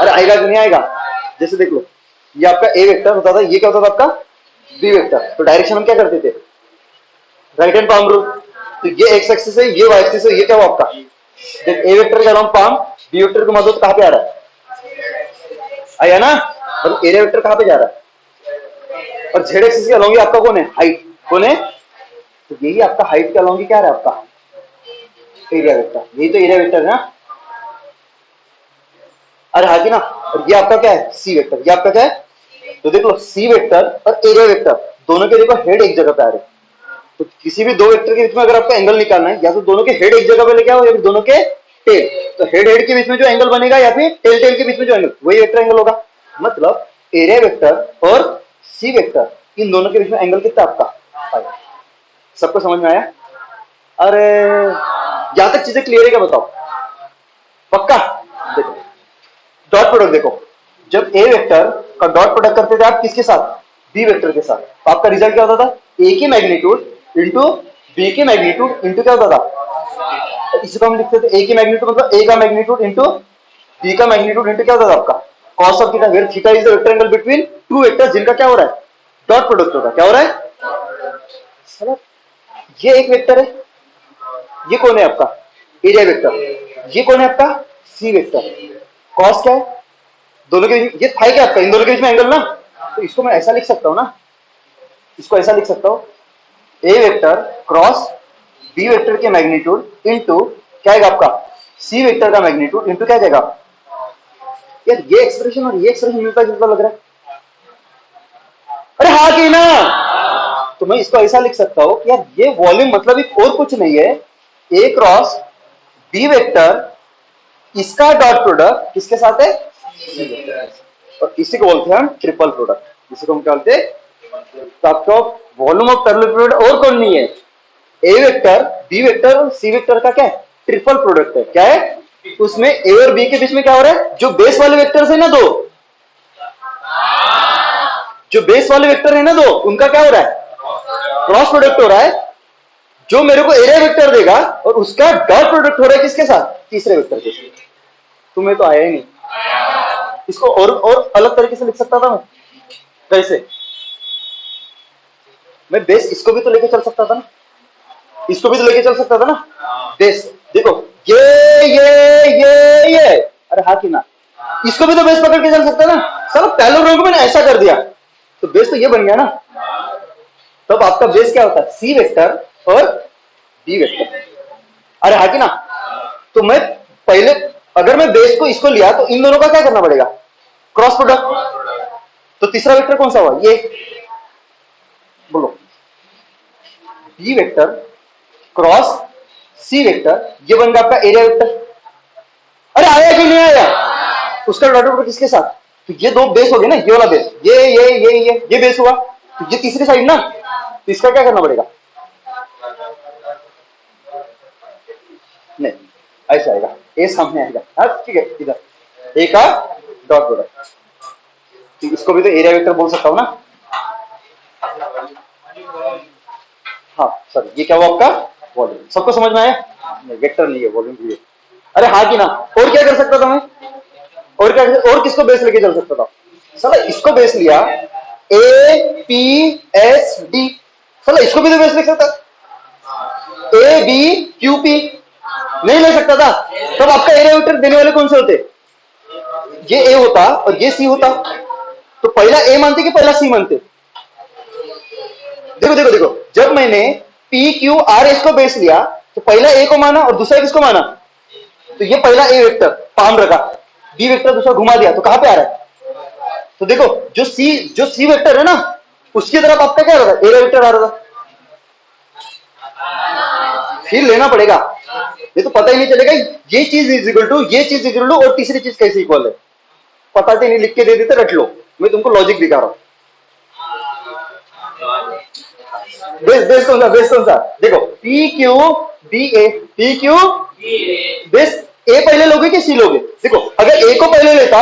अरे आएगा कि नहीं आएगा, जैसे देख लो ये आपका ए वेक्टर होता था, ये क्या होता था आपका बी वेक्टर, तो डायरेक्शन हम क्या करते थे, राइट हैंड पाम रूल। तो ये एक्स एक्सिस है, ये वाई एक्सिस है, ये क्या हुआ आपका, देख ए वेक्टर का लॉन्ग पाम बी वेक्टर को मदद कहां पे आ रहा है, आया ना, मतलब एरिया वेक्टर कहां पे जा रहा है, और जेड एक्सिस के अलॉन्ग आपका कौन है, हाइट, कौन है, तो यही आपका हाइट के अलॉन्ग क्या आ रहा है आपका, एरिया वेक्टर, यही तो एरिया वेक्टर है ना। अरे हाँ जी ना, और ये आपका क्या है, सी वेक्टर, ये आपका क्या है, तो देख लो सी वेक्टर और एरिया वेक्टर दोनों के देखो हेड एक जगह पे आ रहे हैं। तो किसी भी दो वेक्टर के बीच में अगर आपको एंगल निकालना है, या तो दोनों के हेड एक जगह पे लेके आओ, या फिर दोनों के टेल, तो हेड हेड के बीच में जो एंगल बनेगा या फिर टेल टेल के बीच में जो एंगल, वही वेक्टर एंगल होगा। मतलब एरिया वेक्टर और सी वेक्टर इन दोनों के बीच में एंगल कितना आपका? फाइव। सबको समझ में आया? अरे यहां तक चीजें क्लियर है क्या बताओ? पक्का? देखो डॉट प्रोडक्ट देखो, जब ए वेक्टर का डॉट प्रोडक्ट करते थे आप किसके साथ? बी वेक्टर के साथ, तो आपका रिजल्ट क्या होता था? ए की मैग्नीट्यूड इंटू बी की मैग्नीट्यूड इंटू क्या होता था? इसको हम लिखते थे ए की मैग्नीट्यूड मतलब ए का मैग्नीट्यूड इंटू बी का मैग्नीट्यूड इंटू क्या होता था आपका? Cos of theta, where theta is the vector angle between two vectors जिनका क्या हो रहा है? डॉट प्रोडक्ट हो रहा है। क्या हो रहा है? ये एक वेक्टर है, ये कौन है आपका? Area vector. ये कौन है आपका? C vector. कॉस क्या है? दोनों के बीच, ये था क्या आपका? इन दोनों के बीच में एंगल ना, तो इसको मैं ऐसा लिख सकता हूं ना, इसको ऐसा लिख सकता हूं ए वेक्टर क्रॉस बी वेक्टर के मैग्नीट्यूड इंटू क्या आएगा आपका? सी वेक्टर का मैग्नीट्यूड इंटू क्या जाएगा? यार ये एक्सप्रेशन और ये एक्सप्रेशन मिलता जुलता लग रहा है। अरे हाँ कि ना? तो मैं इसको ऐसा लिख सकता हूं यार ये वॉल्यूम मतलब एक और कुछ नहीं है, ए क्रॉस बी वेक्टर इसका डॉट प्रोडक्ट किसके साथ है? और इसी को बोलते हैं हम ट्रिपल प्रोडक्ट। इसी को हम क्या बोलते हैं? तो आपका वॉल्यूम ऑफ पैरेलल फ्लूइड और कौन नहीं है? ए वेक्टर बी वेक्टर और सी वेक्टर का क्या है? ट्रिपल प्रोडक्ट है। क्या है उसमें? ए और बी के बीच में क्या हो रहा है? जो बेस वाले वेक्टर है ना दो, जो बेस वाले वेक्टर है ना दो, उनका क्या हो रहा है? क्रॉस प्रोडक्ट हो रहा है, जो मेरे को एरिया वेक्टर देगा और उसका डॉट प्रोडक्ट हो रहा है किसके साथ? तीसरे वेक्टर के साथ। तुम्हें तो आया ही नहीं। इसको और अलग तरीके से लिख सकता था मैं। कैसे? मैं बेस इसको भी तो लेके चल सकता था ना, इसको भी तो लेके चल सकता था ना। बेस देखो ये अरे हाँ कि ना? इसको भी तो बेस पकड़ के चल सकता ना। सर पैरेलल रो को मैंने ऐसा कर दिया तो बेस तो ये बन गया ना। तब आपका बेस क्या होता है? सी वेक्टर और बी वेक्टर। अरे हाँ कि ना? तो मैं पहले अगर मैं बेस को इसको लिया तो इन दोनों का क्या करना पड़ेगा? Cross product. तो तीसरा वेक्टर कौन सा हुआ? ये बोलो, B vector cross C vector, ये बन गया आपका एरिया वेक्टर। अरे आया कि नहीं आया? उसका डॉट प्रोडक्ट किसके साथ? तो ये दो बेस हो गए ना, ये वाला बेस, ये बेस हुआ, तो ये तीसरी साइड ना, तो इसका क्या करना पड़ेगा? नहीं ऐसा आएगा, ए सामने आएगा। हाँ ठीक है, इधर ए का डॉट प्रोडक्ट, तो इसको भी तो एरिया वेक्टर बोल सकता हूं ना। हाँ सर, ये क्या हुआ आपका? वॉल्यूम। सबको समझ में आया? नहीं वेक्टर नहीं है, वॉल्यूम भी है। अरे हाँ कि ना? और क्या कर सकता था मैं? और क्या, और किसको बेस लेके चल सकता था? साला इसको बेस लिया, ए पी एस डी, साला इसको भी तो बेस लिख सकता, ए बी क्यू पी नहीं ले सकता था। तब आपका एरिया वेक्टर देने वाले कौन से होते? ये ए होता और ये सी होता, तो पहला ए मानते कि पहला सी मानते? देखो देखो देखो, जब मैंने पी क्यू आर एस को बेस लिया तो पहला ए को माना और दूसरा किसको माना? तो ये पहला ए वेक्टर पाम रखा, बी वेक्टर दूसरा घुमा दिया, तो कहां पे आ रहा है? तो देखो जो सी वेक्टर है ना, उसकी तरफ आपका क्या आ रहा था? एरिया वेक्टर आ रहा था। फिर लेना पड़ेगा, ये तो पता ही नहीं चलेगा ये चीज इज इक्वल टू ये चीज इक्वल टू और तीसरी चीज कैसे इक्वल है, पता नहीं, लिख के दे देते रट लो। मैं तुमको लॉजिक दिखा रहा हूं। बेस कौन सा? बेस कौन सा? देखो पी क्यू बी ए, पी क्यू बेस ए पहले लोगे कि सी लोगे? देखो अगर ए को पहले लेता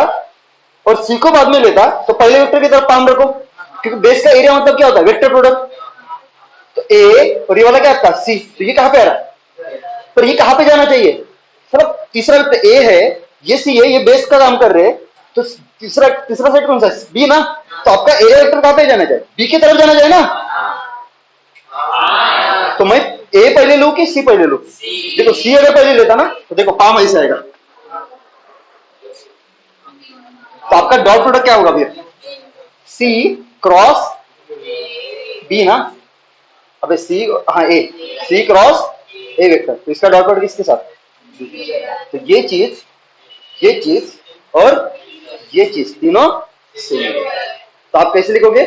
और सी को बाद में लेता तो पहले वेक्टर की तरफ पाम रखो, क्योंकि बेस का एरिया मतलब क्या होता है? Vector product. तो ए और ये वाला क्या आपका? सी, तो ये कहां पे आ रहा है? पर ये कहां पे जाना चाहिए? मतलब तीसरा वेक्टर ए है, ये सी है, ये बेस का काम कर रहे हैं, तो तीसरा सेट कौन सा? बी ना। तो आपका एरिया वेक्टर कहां पे जाना चाहिए? बी की तरफ जाना चाहिए ना। तो मैं ए पहले लू कि सी पहले लू? देखो सी अगर पहले लेता ना तो देखो पाम ऐसे आएगा, तो आपका डॉट प्रोडक्ट क्या होगा फिर? सी क्रॉस बी ना, अबे सी, हाँ ए, सी क्रॉस ए वेक्टर, तो इसका डॉट प्रोडक्ट किसके साथ? तो ये चीज और ये चीज तीनों सेम। तो आप कैसे लिखोगे?